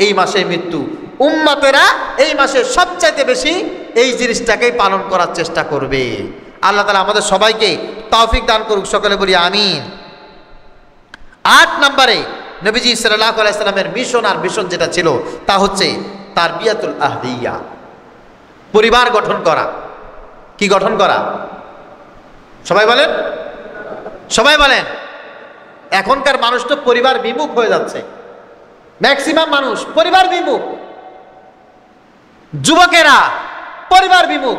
এই মাসেই মৃত্যু। উম্মতেরা এই মাসে সবচাইতে বেশি এই জিনিসটাকেই পালন করার চেষ্টা করবে। আল্লাহ তাআলা আমাদের সবাইকে তৌফিক দান করুক, সকলে বলি আমিন। 8 নম্বরে নবীজি সাল্লাল্লাহু আলাইহি ওয়াসাল্লামের মিশন আর ভিশন যেটা ছিল তা হচ্ছে তারবিয়াতুল আহলিয়া, পরিবার গঠন করা। কি গঠন করা? সবাই বলেন, সবাই বলেন। এখনকার মানুষ তো পরিবার বিমুখ হয়ে যাচ্ছে, ম্যাক্সিমাম মানুষ পরিবার বিমুখ, যুবকেরা পরিবার বিমুখ,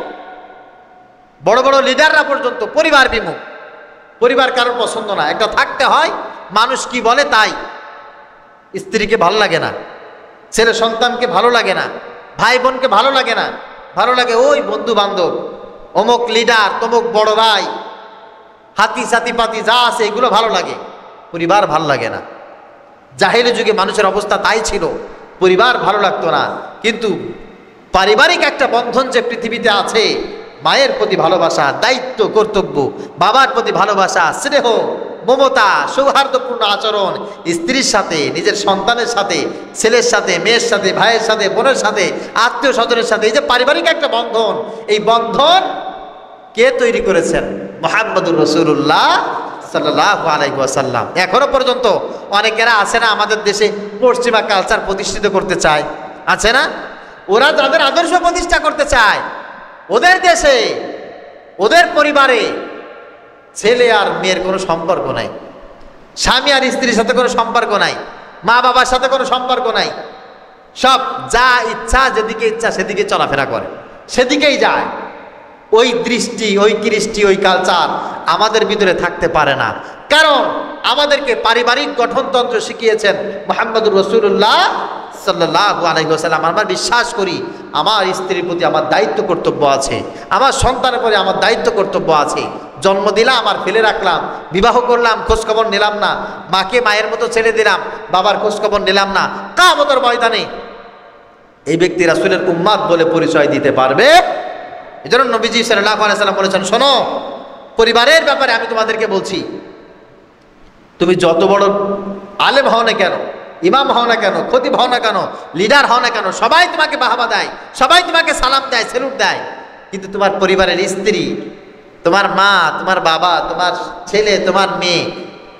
বড় বড় লিডাররা পর্যন্ত পরিবার বিমুখ। পরিবার কারোর পছন্দ না, একটা থাকতে হয়, মানুষ কি বলে তাই। স্ত্রীকে ভালো লাগে না, ছেলে সন্তানকে ভালো লাগে না, ভাই বোনকে ভালো লাগে না, ভালো লাগে ওই বন্ধু বান্ধব, অমুক লিডার, তমুক বড় ভাই, হাতি সাতি পাতি যা আছে এগুলো ভালো লাগে, পরিবার ভালো লাগে না। জাহেলি যুগে মানুষের অবস্থা তাই ছিল, পরিবার ভালো লাগতো না। কিন্তু পারিবারিক একটা বন্ধন যে পৃথিবীতে আছে, মায়ের প্রতি ভালোবাসা, দায়িত্ব, কর্তব্য, বাবার প্রতি ভালোবাসা, স্নেহ, মমতা, সৌহার্দ্যপূর্ণ আচরণ, স্ত্রীর সাথে, নিজের সন্তানের সাথে, ছেলের সাথে, মেয়ের সাথে, ভাইয়ের সাথে, বোনের সাথে, আত্মীয় স্বজনের সাথে, এই যে পারিবারিক একটা বন্ধন, এই বন্ধন কে তৈরি করেছেন? মুহাম্মদুর রাসূলুল্লাহ সাল্লাল্লাহু আলাইহি ওয়াসাল্লাম। এখনো পর্যন্ত অনেকেরা আছে না আমাদের দেশে পশ্চিমা কালচার প্রতিষ্ঠিত করতে চায়, আছে না? ওরা যাদের আদর্শ প্রতিষ্ঠা করতে চায়, ওদের দেশে, ওদের পরিবারে ছেলে আর মেয়ের কোনো সম্পর্ক নাই, স্বামী আর স্ত্রীর সাথে কোনো সম্পর্ক নাই, মা বাবার সাথে কোনো সম্পর্ক নাই, সব যা ইচ্ছা, যেদিকে ইচ্ছা সেদিকে চলাফেরা করে, সেদিকেই যায়। ওই দৃষ্টি, ওই কৃষ্টি, ওই কালচার আমাদের ভিতরে থাকতে পারে না, কারণ আমাদেরকে পারিবারিক গঠনতন্ত্র শিখিয়েছেন মুহাম্মদুর রাসূলুল্লাহ সাল্লাল্লাহু আলাইহি ওয়াসাল্লাম। আমরা বিশ্বাস করি আমার স্ত্রীর প্রতি আমার দায়িত্ব কর্তব্য আছে, আমার সন্তানের প্রতি আমার দায়িত্ব কর্তব্য আছে। জন্ম দিলাম আর ফেলে রাখলাম, বিবাহ করলাম, খোঁজখবর নিলাম না, মাকে মায়ের মতো ছেড়ে দিলাম, বাবার খোঁজখবর নিলাম না, কিয়ামতের ময়দানে এই ব্যক্তি রাসূলের উম্মত বলে পরিচয় দিতে পারবে? এজন্য নবীজি সাল্লাল্লাহু আলাইহি ওয়াসাল্লাম বলেছেন, শোনো, পরিবারের ব্যাপারে আমি তোমাদেরকে বলছি, তুমি যত বড় আলেম হও না কেন, ইমাম হও না কেন, খতিব হও না কেন, লিডার হও না কেন, সবাই তোমাকে বাহবা দেয়, সবাই তোমাকে সালাম দেয়, সেলুট দেয়, কিন্তু তোমার পরিবারের স্ত্রী, তোমার মা, তোমার বাবা, তোমার ছেলে, তোমার মেয়ে,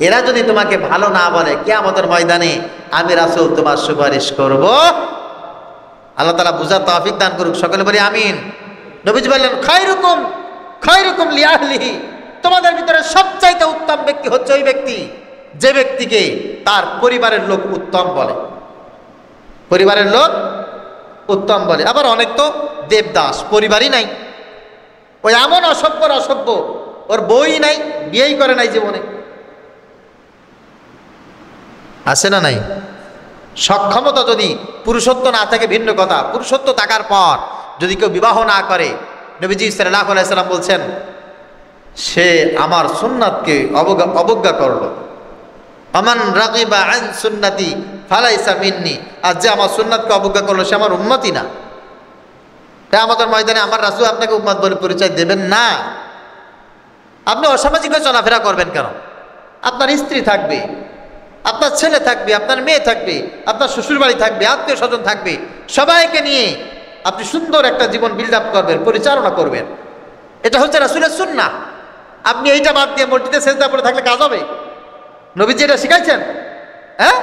এরা যদি তোমাকে ভালো না বলে, কিয়ামতের ময়দানে আমি রাসূল তোমার সুপারিশ করব। আল্লাহ তাআলা বুঝার তৌফিক দান করুক, সকলে বলি আমিন। নবীজি বললেন, খায়রুকুম খায়রুকুম লিআহলিহি, তোমাদের ভিতরে সবচাইতে উত্তম ব্যক্তি হচ্ছে ওই ব্যক্তি যে ব্যক্তিকে তার পরিবারের লোক উত্তম বলে, পরিবারের লোক উত্তম বলে। আবার অনেক তো দেবদাস, পরিবারই নাই, ওই এমন অসভ্যর অসভ্য, ওর বই নাই, বিয়েই করে নাই জীবনে, আছে না নাই? সক্ষমতা যদি পুরুষত্ব না থাকে ভিন্ন কথা, পুরুষত্ব থাকার পর যদি কেউ বিবাহ না করে, নবীজি সাল্লাল্লাহু আলাইহি ওয়াসাল্লাম বলছেন সে আমার সুন্নাতকে অবজ্ঞা করলো। আমান রাগিবা আন সুন্নতি ফালাইসা মিন্নি, আর যে আমার সুন্নাতকে অবজ্ঞা করলো সে আমার উম্মতই না। কিয়ামতের ময়দানে আমার রাসূল আপনাকে উম্মত বলে পরিচয় দেবেন না। আপনি অসামাজিক হয়ে চলাফেরা করবেন কেন? আপনার স্ত্রী থাকবে, আপনার ছেলে থাকবে, আপনার মেয়ে থাকবে, আপনার শ্বশুরবাড়ি থাকবে, আত্মীয় স্বজন থাকবে, সবাইকে নিয়ে আপনি সুন্দর একটা জীবন বিল্ড আপ করবেন, পরিচালনা করবেন। এটা হচ্ছে রাসূলের সুন্নাহ। আপনি এইটা বাদ দিয়ে মসজিদে সেজদা পড়ে থাকলে কাজ হবে? নবীজি এটা শিখাইছেন? হ্যাঁ,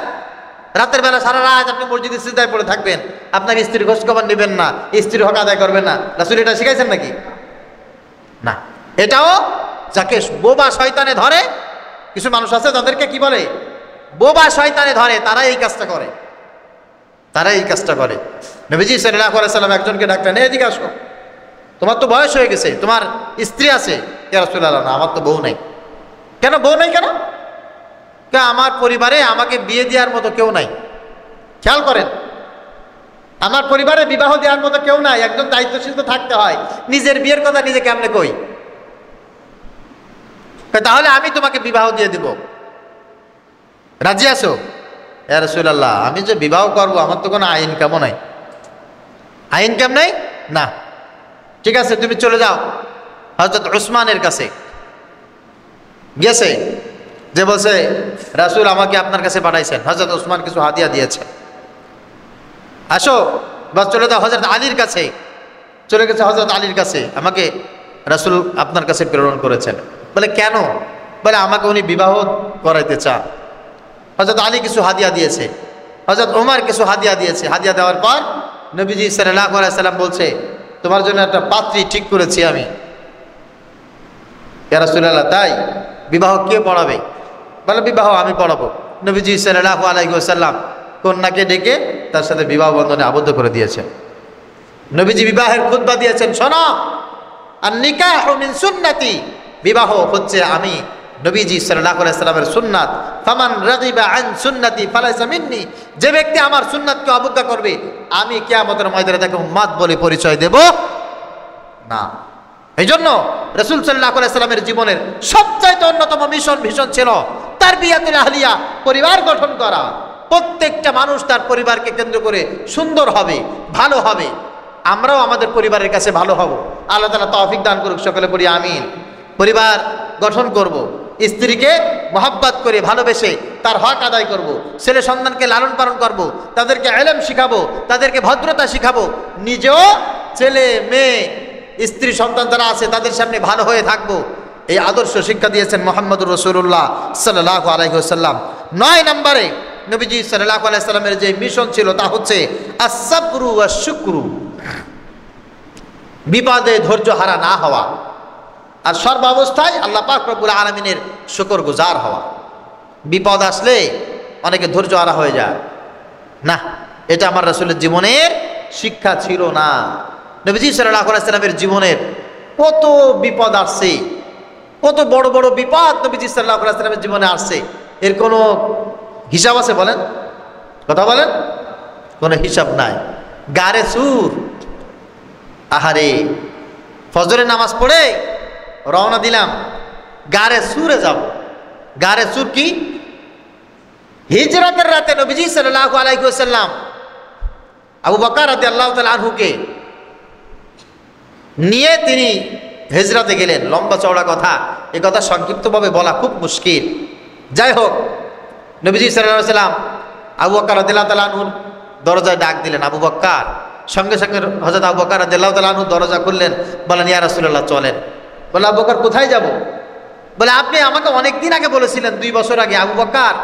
রাতের বেলা সারা রাত আপনি মসজিদে সেজদায় পড়ে থাকবেন, আপনার স্ত্রীর খোঁজখবর নেবেন না, স্ত্রীর হক আদায় করবেন না, রাসূল এটা শিখাইছেন নাকি? না। এটাও যাকে বোবা শয়তানে ধরে, কিছু মানুষ আছে তাদেরকে কি বলে, বোবা শয়তানে ধরে, তারা এই কাজটা করে, তারা এই কাজটা করে। নবীজি সাল্লাল্লাহু আলাইহি ওয়াসাল্লাম একজনকে ডাকলেন, এদিকে আসো, তোমার তো বয়স হয়ে গেছে, তোমার স্ত্রী আছে? ইয়া রাসূলুল্লাহ, না, আমার তো বউ নাই। কেন বউ নাই কেন? আমার পরিবারে আমাকে বিয়ে দেওয়ার মতো কেউ নাই। খেয়াল করেন, আমার পরিবারে বিবাহ দেওয়ার মতো কেউ নাই। একজন দায়িত্বশীল তো থাকতে হয়, নিজের বিয়ের কথা নিজে কেমনে কই? তাহলে আমি তোমাকে বিবাহ দিয়ে দিব, রাজি আছো? ইয়া রাসূলুল্লাহ, আমি যে বিবাহ করব আমার তো কোনো আইন কেমন নাই। আইন কেমন নাই? না, ঠিক আছে, তুমি চলে যাও হযরত উসমানের কাছে। গেছে, যে বলছে রাসূল আমাকে আপনার কাছে পাঠাইছেন, হযরত উসমান কিছু হাদিয়া দিয়েছে, আসো, বাস চলে যাও হযরত আলীর কাছে। চলে গেছে হযরত আলীর কাছে, আমাকে রাসূল আপনার কাছে প্রেরণ করেছেন। বলে কেন? বলে আমাকে উনি বিবাহ করাইতে চান। হযরত আলী কিছু হাদিয়া দিয়েছে, হযরত ওমর কিছু হাদিয়া দিয়েছে। হাদিয়া দেওয়ার পর নবীজি সাল্লাল্লাহু আলাইহি ওয়াসাল্লাম বলছে, তোমার জন্য একটা পাত্রী ঠিক করেছি আমি। ইয়া রাসূলুল্লাহ, তাই? বিবাহ কে পড়াবে? বলে বিবাহ আমি পড়াবো। নবীজি সাল্লাল্লাহু আলাইহি ওয়াসাল্লাম কন্যাকে ডেকে তার সাথে বিবাহ বন্ধনে আবদ্ধ করে দিয়েছেন। নবীজি বিবাহের খুতবা দিয়েছেন, শোনো, আর নিকাহু মিন সুন্নতি, বিবাহ হচ্ছে আমি নবীজি সাল্লাল্লাহু আলাইহি ওয়াসাল্লামের সুন্নাত। ফামান রাগিবা আন সুন্নতি ফালাইসা মিন্নি, যে ব্যক্তি আমার সুন্নাতকে অবজ্ঞা করবে আমি কিয়ামতের ময়দানে তাকে উম্মাত বলে পরিচয় দেব না। এই জন্য রাসূল সাল্লাল্লাহু আলাইহি ওয়াসাল্লামের জীবনের সবচাইতে অন্যতম ভীষণ ছিল তারবিয়াতুল আহলিয়া, পরিবার গঠন করা। প্রত্যেকটা মানুষ তার পরিবারকে কেন্দ্র করে সুন্দর হবে, ভালো হবে। আমরাও আমাদের পরিবারের কাছে ভালো হব। আল্লাহ তাআলা তৌফিক দান করুক, সকলে পড়ি আমিন। পরিবার গঠন করব, স্ত্রীকে মহব্বত করে ভালোবেসে তার হক আদায় করব, ছেলে সন্তানকে লালন পালন করব, তাদেরকে ইলম শিখাবো, তাদেরকে ভদ্রতা শিখাবো, নিজেও ছেলে মেয়ে স্ত্রী সন্তান যারা আছে তাদের সামনে ভালো হয়ে থাকবো। এই আদর্শ শিক্ষা দিয়েছেন মুহাম্মদুর রাসূলুল্লাহ সাল্লাল্লাহু আলাইহি ওয়াসাল্লাম। 9 নম্বরে নবীজি সাল্লাল্লাহু আলাইহি ওয়াসাল্লামের যে মিশন ছিল তা হচ্ছে আস-সাবরু ওয়াশ-শুকরু, বিপদে ধৈর্য হারা না হওয়া, আর সর্বাবস্থায় আল্লাহ পাক রব্বুল আলামিনের শুকরগুজার হওয়া। বিপদ আসলে অনেকে ধৈর্য হারা হয়ে যায় না, এটা আমার রাসূলের জীবনের শিক্ষা ছিল না। নবীজি সাল্লাল্লাহু আলাইহি ওয়াসাল্লামের জীবনের কত বিপদ আসছে, কত বড় বড় বিপদ নবীজি সাল্লাল্লাহু আলাইহি ওয়াসাল্লামের জীবনে আসছে, এর কোনো হিসাব আছে বলেন? কথা বলেন, কোনো হিসাব নাই। গারে সুর, আহারে ফজরের নামাজ পড়ে রওনা দিলাম, গারে সুরে যাব। গারে সুর কি? হিজরতের রাতে নবীজি সাল্লাল্লাহু আলাইহি ওয়াসাল্লাম আবু বকর রাদিয়াল্লাহু তাআলা আনহুকে নিয়ে তিনি হিজরতে গেলেন। লম্বা চওড়া কথা, এই কথা সংক্ষিপ্তভাবে বলা খুব মুশকিল। যাই হোক, নবীজি সাল্লাল্লাহু আলাইহি ওয়াসাল্লাম আবু বকর রাদিয়াল্লাহু তাআলা আনহুর দরজায় ডাক দিলেন, আবু বকর। সঙ্গে সঙ্গে হযরত আবু বকর রাদিয়াল্লাহু তাআলা আনহু দরজা খুললেন, বলেন ইয়া রাসূলুল্লাহ চলেন। বলে আবু বকর কোথায় যাব? বলে আপনি আমাকে অনেক দিন আগে বলেছিলেন, 2 বছর আগে, আবু বকর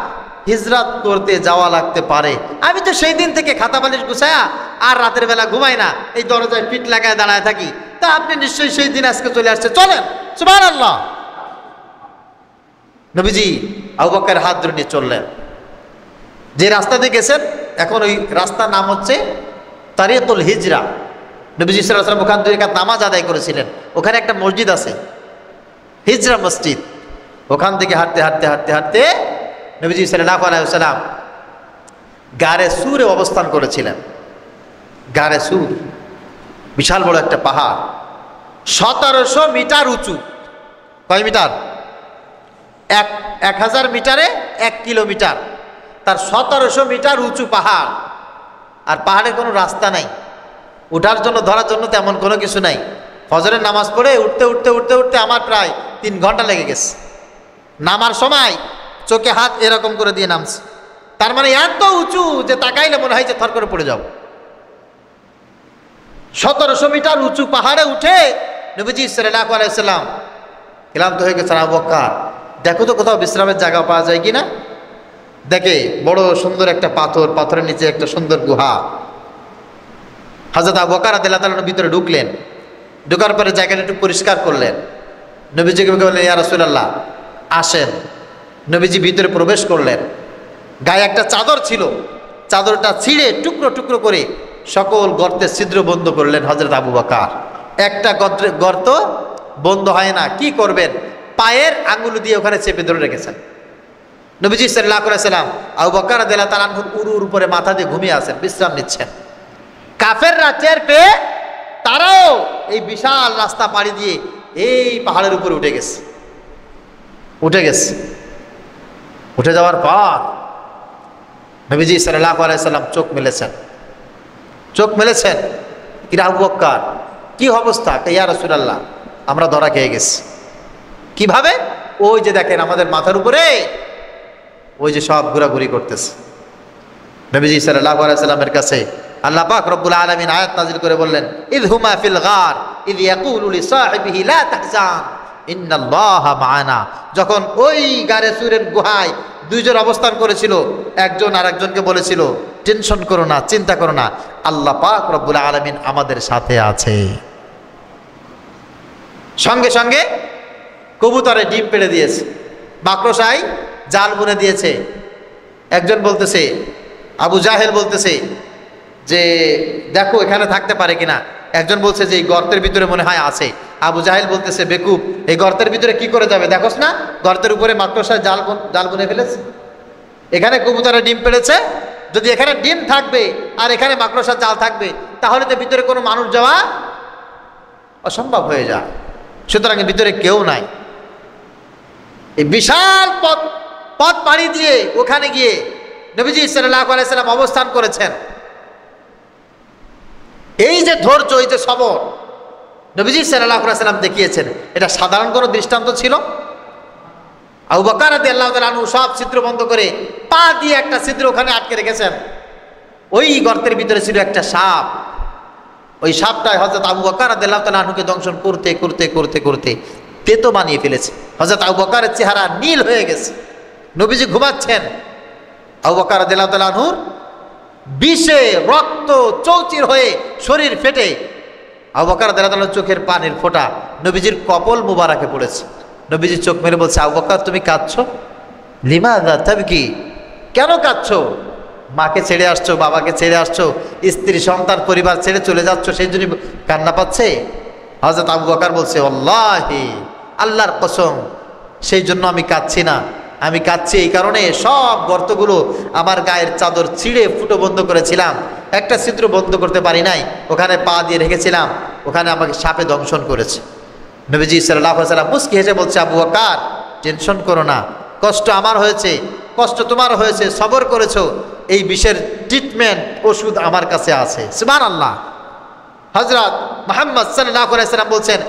হিজরত করতে যাওয়া লাগতে পারে। আমি তো সেই দিন থেকে খাতা বালিশ গুছায়া আর রাতের বেলা ঘুমাই না, এই দরজায় পিঠ লাগায় দাঁড়ায় থাকি। তা আপনি নিশ্চয়ই সেই দিন আজকে চলে আসছে, চলেন। সুবহানাল্লাহ। নবীজি আবু বকরের হাত ধরে নিয়ে চললেন। যে রাস্তা দিয়ে গেছেন এখন ওই রাস্তার নাম হচ্ছে তারিকুল হিজরা। নবীজি সাল্লাল্লাহু আলাইহি ওয়াসাল্লাম ওখান 2 রাকাত নামাজ আদায় করেছিলেন। ওখানে একটা মসজিদ আছে, হিজরা মসজিদ। ওখান থেকে হাঁটতে হাঁটতে হাঁটতে হাঁটতে নবীজি সাল্লাল্লাহু আলাইহি ওয়াসাল্লাম গারে সুরে অবস্থান করেছিলেন। গারে সুর বিশাল বড় একটা পাহাড়, 1700 মিটার উঁচু। কয় মিটার? 1000 মিটারে 1 কিলোমিটার, তার 1700 মিটার উঁচু পাহাড়। আর পাহাড়ে কোনো রাস্তা নাই, উঠার জন্য ধরার জন্য তেমন কোনো কিছু নাই। ফজরের নামাজ পড়ে উঠতে উঠতে উঠতে উঠতে আমার প্রায় 3 ঘন্টা লেগে গেছে। নামার সময় চোখে হাত এরকম করে দিয়ে নামছে, তার মানে এত উঁচু যে তাকাইলে মনে হয় যে থর করে পড়ে যাও। 1700 মিটার উঁচু পাহাড়ে উঠে নবীজি সাল্লাল্লাহু আলাইহি ওয়াসাল্লাম ক্লান্ত হয়ে গেছেন। আবু বকর দেখো তো কোথাও বিশ্রামের জায়গা পাওয়া যায় কিনা। দেখে বড় সুন্দর একটা পাথর, পাথরের নিচে একটা সুন্দর গুহা। হযরত আবু বকর রাদিয়াল্লাহু তাআলা ভিতরে ঢুকলেন। ঢোকার পরে জায়গাটা একটু পরিষ্কার করলেন। নবীজিকে বললেন ইয়া রাসূলুল্লাহ আসেন। নবীজি ভিতরে প্রবেশ করলেন। গায়ে একটা চাদর ছিল, চাদরটা ছিঁড়ে টুকরো টুকরো করে সকল গর্তের ছিদ্র বন্ধ করলেন হযরত আবু বকর। একটা গর্ত বন্ধ হয় না, কি করবেন? পায়ের আঙ্গুল দিয়ে ওখানে চেপে ধরে রেখেছেন। নবীজি সাল্লাল্লাহু আলাইহি ওয়াসাল্লাম আবু বকর রাদিয়াল্লাহু তাআলা আনহুর উরুর উপরে মাথা দিয়ে ঘুমিয়ে আছেন, বিশ্রাম নিচ্ছেন। কাফেররা টের পেয়ে তারাও এই বিশাল রাস্তা পাড়ি দিয়ে এই পাহাড়ের উপরে উঠে গেছে। উঠে যাওয়ার পর নবীজি সাল্লাল্লাহু আলাইহি ওয়াসাল্লাম চোখ মেলেছেন। কি আবু বকর কি অবস্থা? ইয়া রাসূলুল্লাহ আমরা ধরা খেয়ে গেছি। কিভাবে? ওই যে দেখেন আমাদের মাথার উপরে ওই যে সব ঘোরাঘুরি করতেছে। নবীজি সাল্লাল্লাহু আলাইহি ওয়াসাল্লামের কাছে আল্লাহ পাক রব্বুল আলামিন আয়াত নাযিল করে বললেন, ইয হুমা ফিল গার ইয ইয়াকুলু লিসাহিবিহি লা তাহজান ইন্নাল্লাহা মা'ানা। যখন ওই গারে সুরের গুহায় 2 জন অবস্থান করেছিল, একজন আরেকজনকে বলেছিল টেনশন করো না, চিন্তা করো না, আল্লাহ পাক রব্বুল আলামিন আমাদের সাথে আছে। সঙ্গে সঙ্গে কবুতরে ডিম পেড়ে দিয়েছে, মাকড়সায় জাল বুনে দিয়েছে। একজন বলতেছে, আবু জাহেল বলতেছে যে দেখো এখানে থাকতে পারে কিনা। একজন বলছে যে এই গর্তের ভিতরে মনে হয় আছে। আবু জাহেল বলতেছে, বেকুব, এই গর্তের ভিতরে কি করে যাবে, দেখোস না গর্তের উপরে মাকড়সার জাল বুনে ফেলেছে। এখানে কবুতরের ডিম পেড়েছে, যদি এখানে ডিম থাকবে আর এখানে মাকড়সার জাল থাকবে তাহলে তো ভিতরে কোনো মানুষ যাওয়া অসম্ভব হয়ে যায়। সুতরাং ভিতরে কেউ নাই। এই বিশাল পথ পাড়ি দিয়ে ওখানে গিয়ে নবীজি সাল্লাল্লাহু আলাইহি সাল্লাম অবস্থান করেছেন। এই যে ধৈর্য, এই যে সবর নবীজি সাল্লাল্লাহু আলাইহি সাল্লাম দেখিয়েছেন, এটা সাধারণ কোনো দৃষ্টান্ত ছিল? আবু বকর রাদিয়াল্লাহু তাআলা আনহু সব ছিদ্র বন্ধ করে পা দিয়ে একটা ছিদ্র ওখানে আটকে রেখেছেন। ওই গর্তের ভিতরে ছিল একটা সাপ। ওই সাপটাই হযরত আবু বকর রাদিয়াল্লাহু তাআলা আনহুকে দংশন করতে করতে করতে করতে তেতো বানিয়ে ফেলেছে। হযরত আবু বকরের চেহারা নীল হয়ে গেছে। নবীজি ঘুমাচ্ছেন, আবু বকর রাদিয়াল্লাহু তাআলা আনহুর বিষে রক্ত চৌচির হয়ে শরীর ফেটে আবু বকর রাদিয়াল্লাহু তাআলার চোখের পানির ফোঁটা নবীজির কপল মুবারাকে পড়েছে। নবীজি চোখ মেরে বলছে, আবু বকর তুমি কাঁদছো? লিমাযা তাবকি, কেন কাঁদছো? মাকে ছেড়ে আসছো, বাবাকে ছেড়ে আসছো, স্ত্রী সন্তান পরিবার ছেড়ে চলে যাচ্ছ, সেই জন্য কান্না পাচ্ছে? হযরত আবু বকর বলছে, আল্লাহি, আল্লাহর কসম, সেই জন্য আমি কাঁদছি না। আমি কাঁদছি এই কারণে, সব গর্তগুলো আমার গায়ের চাদর ছিঁড়ে ফুটো বন্ধ করেছিলাম, একটা ছিদ্র বন্ধ করতে পারি নাই, ওখানে পা দিয়ে রেখেছিলাম, ওখানে আমাকে সাপে দংশন করেছে। নবীজি সাল্লাল্লাহু আলাইহি ওয়াসাল্লাম মুস্কি হেসে বলছে, আবু বকর টেনশন করো না, কষ্ট আমার হয়েছে, কষ্ট তোমার হয়েছে, সবর করেছো, এই বিষের ট্রিটমেন্ট ওষুধ আমার কাছে আছে। সুবহানাল্লাহ। হযরত মুহাম্মদ সাল্লাল্লাহু আলাইহি ওয়াসাল্লাম বলছেন,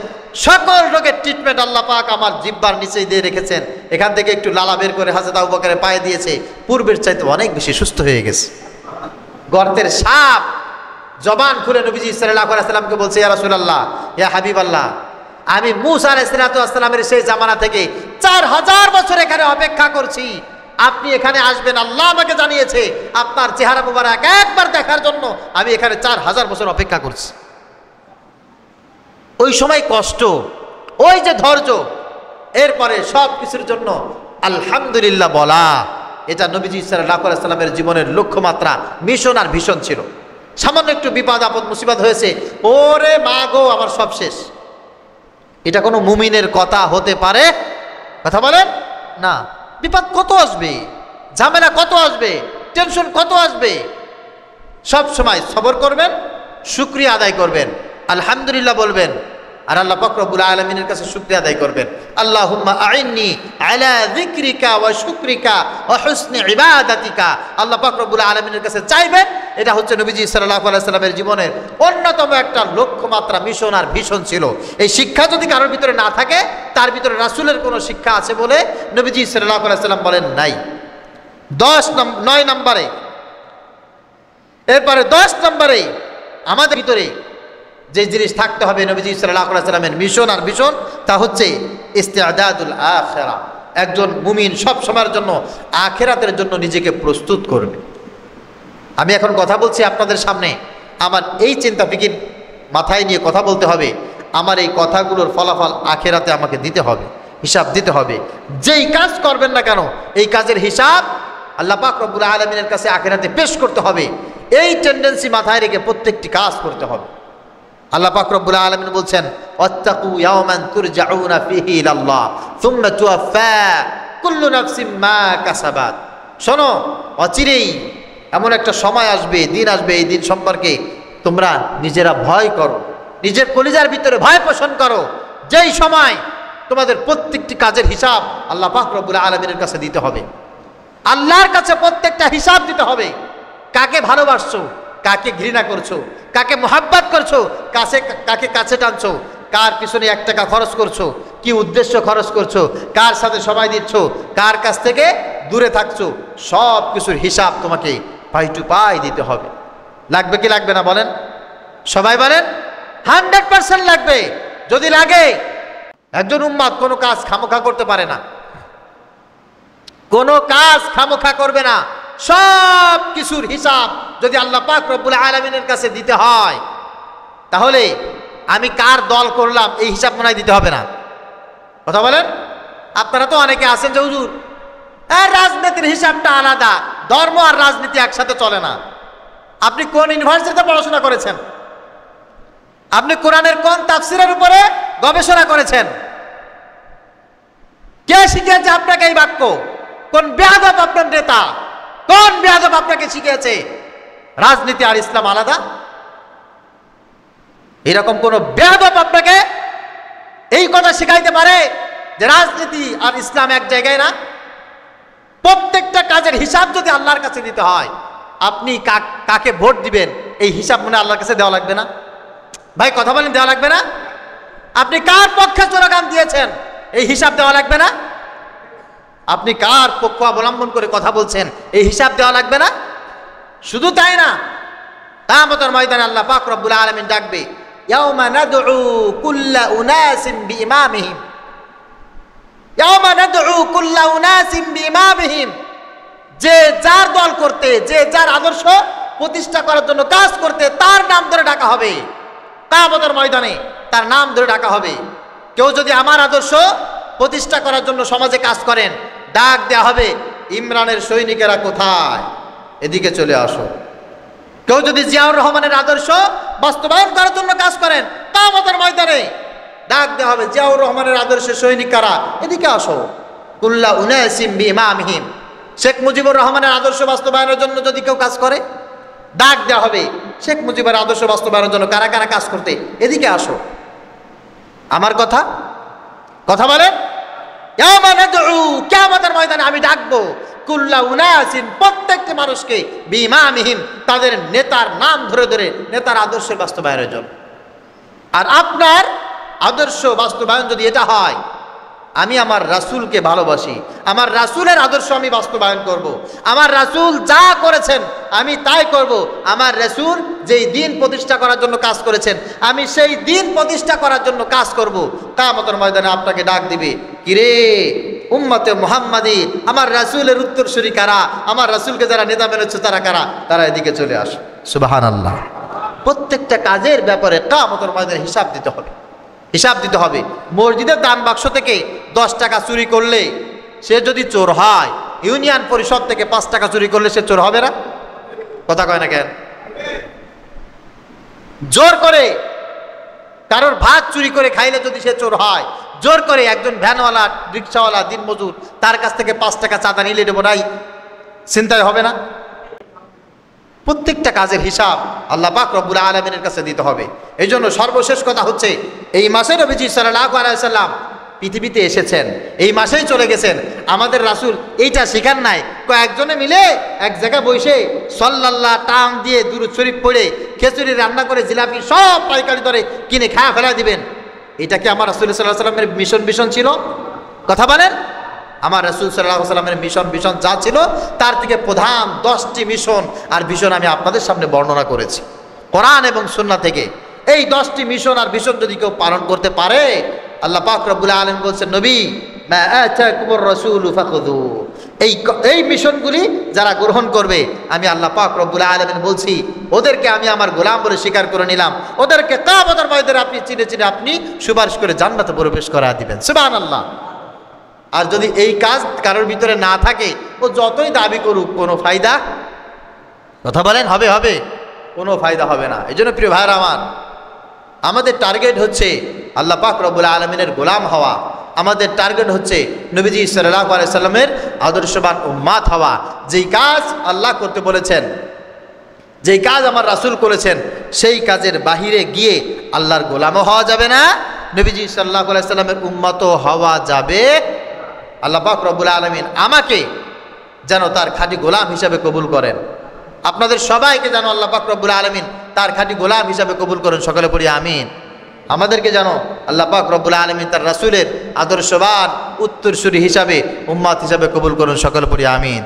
সকল রোগের ট্রিটমেন্ট আল্লাহ পাক আমার জিহ্বার নিচেই দিয়ে রেখেছেন। এখান থেকে একটু লালা বের করে হযরত আবু বকরের পায়ে দিয়েছে, পূর্বের চাইতে অনেক বেশি সুস্থ হয়ে গেছে। গর্তের সাপ জবান খুলে নবীজি সাল্লাল্লাহু আলাইহি ওয়াসাল্লামকে বলছে, ইয়া রাসূলুল্লাহ, ইয়া হাবিবাল্লাহ, আমি মূসা আলাইহিস সালামের সেই জামানা থেকে 4000 বছর এখানে অপেক্ষা করছি, আপনি এখানে আসবেন, আল্লাহ আমাকে জানিয়েছে আপনার চেহারা মুবারক একবার দেখার জন্য আমি এখানে 4000 বছর অপেক্ষা করছি। ওই সময় কষ্ট, ওই যে ধৈর্য, এরপরে সব কিছুর জন্য আলহামদুলিল্লাহ বলা, এটা নবীজি সাল্লাল্লাহু আলাইহি ওয়াসাল্লামের জীবনের লক্ষ্যমাত্রা, মিশন আর ভিশন ছিল। সামান্য একটু বিপদ আপদ মুসিবত হয়েছে, ওরে মা গো আমার সব শেষ, এটা কোনো মুমিনের কথা হতে পারে? কথা বলেন না। বিপদ কত আসবে, ঝামেলা কত আসবে, টেনশন কত আসবে, সব সময় সবর করবেন, শুকরিয়া আদায় করবেন, আলহামদুলিল্লাহ বলবেন, আর আল্লাহ পাক রব্বুল আলামিনের কাছে শুকরিয়া আদায় করবেন। আল্লাহুম্মা আইন্নি আলা যিকরিকা ওয়া শুকরিকা ওয়া হুসনি ইবাদাতিকা, আল্লাহ পাক রব্বুল আলামিনের কাছে চাইবেন। এটা হচ্ছে নবীজি সাল্লাল্লাহু আলাইহি ওয়াসাল্লামের জীবনের অন্যতম একটা লক্ষ্যমাত্রা, মিশন আর ভিশন ছিল। এই শিক্ষা যদি কারোর ভিতরে না থাকে, তার ভিতরে রাসূলের কোনো শিক্ষা আছে বলে নবীজি সাল্লাল্লাহু আলাইহি ওয়াসাল্লাম বলেন নাই। 9 নম্বরে, এরপরে 10 নম্বরে আমাদের ভিতরে যে জিনিস থাকতে হবে নবীজি সাল্লাল্লাহু আলাইহি ওয়াসাল্লামের মিশন আর ভিশন, তা হচ্ছে ইস্তিআদাদুল আখিরা। একজন মুমিন সব সময়ের জন্য আখিরাতের জন্য নিজেকে প্রস্তুত করবে। আমি এখন কথা বলছি আপনাদের সামনে, আমার এই চিন্তা ফিকির মাথায় নিয়ে কথা বলতে হবে। আমার এই কথাগুলোর ফলাফল আখিরাতে আমাকে দিতে হবে, হিসাব দিতে হবে। যেই কাজ করবেন না কেন, এই কাজের হিসাব আল্লাহ পাক রব্বুল আলামিনের কাছে আখিরাতে পেশ করতে হবে। এই টেন্ডেন্সি মাথায় রেখে প্রত্যেকটি কাজ করতে হবে। আল্লাহ পাক রব্বুল আলামিন বলছেন, ওয়াত্তাকু ইয়াওমান তুরজাউনা ফিহি ইলাল্লাহ সুম্মা তুওয়াফা কুল্লু নাফসিন মা কাসাবাত। শোনো, অচিরেই এমন একটা সময় আসবে, দিন আসবে, এই দিন সম্পর্কে তোমরা নিজেরা ভয় করো, নিজের কলিজার ভিতরে ভয় পোষণ করো, যেই সময় তোমাদের প্রত্যেকটি কাজের হিসাব আল্লাহ পাক রব্বুল আলামিনের কাছে দিতে হবে। আল্লাহর কাছে প্রত্যেকটা হিসাব দিতে হবে। কাকে ভালোবাসছো, কাকে ঘৃণা করছো, কাকে মোহাব্বত করছো, কাকে কাছে টানছো, কার পিছনে 1 টাকা খরচ করছো, কি উদ্দেশ্য খরচ করছো, কার সাথে সময় দিচ্ছ, কার কাছ থেকে দূরে থাকছো, সব কিছুর হিসাব তোমাকে পাই টু পাই দিতে হবে। লাগবে কি লাগবে না বলেন? সবাই বলেন 100% লাগবে। যদি লাগে, একজন উম্মাত কোনো কাজ খামোখা করতে পারে না, কোনো কাজ খামোখা করবে না। সব কিছুর হিসাব যদি আল্লাহ পাক রব্বুল আলামিনের কাছে দিতে হয়, তাহলে আমি কার দল করলাম এই হিসাব মনে হয় দিতে হবে না। কথা বলেন? আপনারা তো অনেকে আছেন যে হুজুর আর রাজনীতির হিসাবটা আলাদা, ধর্ম আর রাজনীতি একসাথে চলে না। আপনি কোন ইউনিভার্সিটিতে পড়াশোনা করেছেন? আপনি কোরআনের কোন তাফসিরের উপরে গবেষণা করেছেন? কে শিখিয়েছে আপনাকে এই বাক্য? কোন বেয়াদব আপনার নেতা? কোন বেয়াদব আপনাকে শিখিয়েছে রাজনীতি আর ইসলাম আলাদা? এরকম কোন বেয়াদব আপনাকে এই কথা শিখাইতে পারে যে রাজনীতি আর ইসলাম এক জায়গায় না? প্রত্যেকটা কাজের হিসাব যদি আল্লাহর কাছে দিতে হয়, আপনি কাকে ভোট দিবেন এই হিসাব মনে আল্লাহর কাছে দেওয়া লাগবে না? ভাই কথা বলেন, দেওয়া লাগবে না? আপনি কার পক্ষে স্লোগান দিয়েছেন এই হিসাব দেওয়া লাগবে না? আপনি কার পক্ষ অবলম্বন করে কথা বলছেন এই হিসাব দেওয়া লাগবে না? শুধু তাই না, কিয়ামতের ময়দানে আল্লাহ পাক রব্বুল আলামিন ডাকবে, ইয়াউমা নাদউ কুল্লা উনাসিন বিইমামিহিম, ইয়াউমা নাদউ কুল্লা উনাসিন বিইমামিহিম। যে যার দল করতে, যে যার আদর্শ প্রতিষ্ঠা করার জন্য কাজ করতে, তার নাম ধরে ডাকা হবে। কিয়ামতের ময়দানে তার নাম ধরে ডাকা হবে। কেউ যদি আমার আদর্শ প্রতিষ্ঠা করার জন্য সমাজে কাজ করেন, ডাক দেওয়া হবে, ইমরানের সৈনিকেরা কোথায়, এদিকে চলে আসো। কেউ যদি জিয়াউর রহমানের আদর্শ বাস্তবায়ন করার জন্য কাজ করেন, কিয়ামতের ময়দানে ডাক দেওয়া হবে, জিয়াউর রহমানের আদর্শের সৈনিকেরা এদিকে আসো। কুল্লা উনাসিম বিইমামিহিম। শেখ মুজিবুর রহমানের আদর্শ বাস্তবায়নের জন্য যদি কেউ কাজ করে, ডাক দেওয়া হবে, শেখ মুজিবের আদর্শ বাস্তবায়নের জন্য কারা কারা কাজ করতে এদিকে আসো। আমার কথা বলেন, ইয়াউমা নাদউ, কিয়ামতের ময়দানে আমি ডাকবো কুল্লা উনাসিন, প্রত্যেকটি মানুষকে বিইমামিহিম, তাদের নেতার নাম ধরে ধরে নেতার আদর্শের বাস্তবায়নের জন্য। আর আপনার আদর্শ বাস্তবায়ন যদি এটা হয়, আমি আমার রাসূলকে ভালোবাসি, আমার রাসূলের আদর্শ আমি বাস্তবায়ন করব, আমার রাসূল যা করেছেন আমি তাই করব, আমার রাসূল যেই দিন প্রতিষ্ঠা করার জন্য কাজ করেছেন আমি সেই দিন প্রতিষ্ঠা করার জন্য কাজ করব। কিয়ামতের ময়দানে আপনাকে ডাক দিবে, কিরে উম্মতে মুহাম্মাদি, আমার রাসূলের উত্তরসূরি কারা, আমার রাসূলকে যারা নেতা মেনেছে তারা কারা, তারা এদিকে চলে আসে। সুবহানাল্লাহ। প্রত্যেকটা কাজের ব্যাপারে কিয়ামতের ময়দানে হিসাব দিতে হবে, হিসাব দিতে হবে। মসজিদের দান বাক্স থেকে 10 টাকা চুরি করলে সে যদি চোর হয়, ইউনিয়ন পরিষদ থেকে 5 টাকা চুরি করলে সে চোর হবে না? কথা কয় না কেন? জোর করে কারোর ভাত চুরি করে খাইলে যদি সে চোর হয়, জোর করে একজন ভ্যানওয়ালা, রিক্সাওয়ালা, দিনমজুর তার কাছ থেকে 5 টাকা চাঁদা নিলে দেবো নাই, চিন্তায় হবে না? প্রত্যেকটা কাজের হিসাব আল্লাহ পাক রব্বুল আলামিনের কাছে দিতে হবে। এই জন্য সর্বশেষ কথা হচ্ছে, এই মাসে নবীজি সাল্লাল্লাহু আলাইহি সাল্লাম পৃথিবীতে এসেছেন, এই মাসেই চলে গেছেন। আমাদের রাসূল এইটা শিখান নাই কয়েকজনে মিলে এক জায়গায় বসে সাল্লাল্লাহ টান দিয়ে দুরূদ শরীফ পড়ে খিচুড়ি রান্না করে জিলাপি সব পাইকারি দরে কিনে খাওয়া ফেলা দিবেন? এটা কি আমার রাসূল সাল্লাল্লাহু আলাইহি সাল্লামের মিশন ছিল? কথা বলেন। আমার রাসূল সাল্লাল্লাহু আলাইহি সাল্লামের মিশন যা ছিল তার থেকে প্রধান 10টি মিশন আর ভিশন আমি আপনাদের সামনে বর্ণনা করেছি কোরআন এবং সুন্নাহ থেকে। এই 10টি মিশন আর ভিশন যদি কেউ পালন করতে পারে, আল্লাহ পাক রব্বুল আলামিন বলছেন, নবী মা আতাকুমুর রাসূলু ফাখুযু, এই মিশনগুলি যারা গ্রহণ করবে আমি আল্লাহ পাক রব্বুল আলামিন বলছি ওদেরকে আমি আমার গোলাম বলে স্বীকার করে নিলাম, ওদেরকে কিয়ামতের ময়দানে আপনি চিনে চিনে আপনি সুপারিশ করে জান্নাতে প্রবেশ করা দিবেন। সুবহানাল্লাহ। আর যদি এই কাজ কারোর ভিতরে না থাকে, ও যতই দাবি করুক কোনো ফায়দা, কথা বলেন, হবে কোনো ফায়দা হবে না। এই জন্য প্রিয় ভাইরা আমার, আমাদের টার্গেট হচ্ছে আল্লাহ পাক রব্বুল আলামিনের গোলাম হওয়া, আমাদের টার্গেট হচ্ছে নবীজি সাল্লাল্লাহু আলাইহি সাল্লামের আদর্শবান উম্মাত হওয়া। যেই কাজ আল্লাহ করতে বলেছেন, যেই কাজ আমার রাসূল করেছেন, সেই কাজের বাহিরে গিয়ে আল্লাহর গোলামও হওয়া যাবে না, নবীজি সাল্লাল্লাহু আলাইহি সাল্লামের উম্মতও হওয়া যাবে। আল্লাহ পাক রব্বুল আলামিন আমাকে যেন তার খাঁটি গোলাম হিসাবে কবুল করেন, আপনাদের সবাইকে যেন আল্লাহ পাক রব্বুল আলামিন তার খাঁটি গোলাম হিসাবে কবুল করেন। সকলে পড়ি আমিন। আমাদেরকে যেন আল্লাহ পাক রব্বুল আলামিন তার রাসূলের আদর্শবান উত্তরসূরি হিসাবে, উম্মত হিসাবে কবুল করুন। সকলে পড়ি আমিন।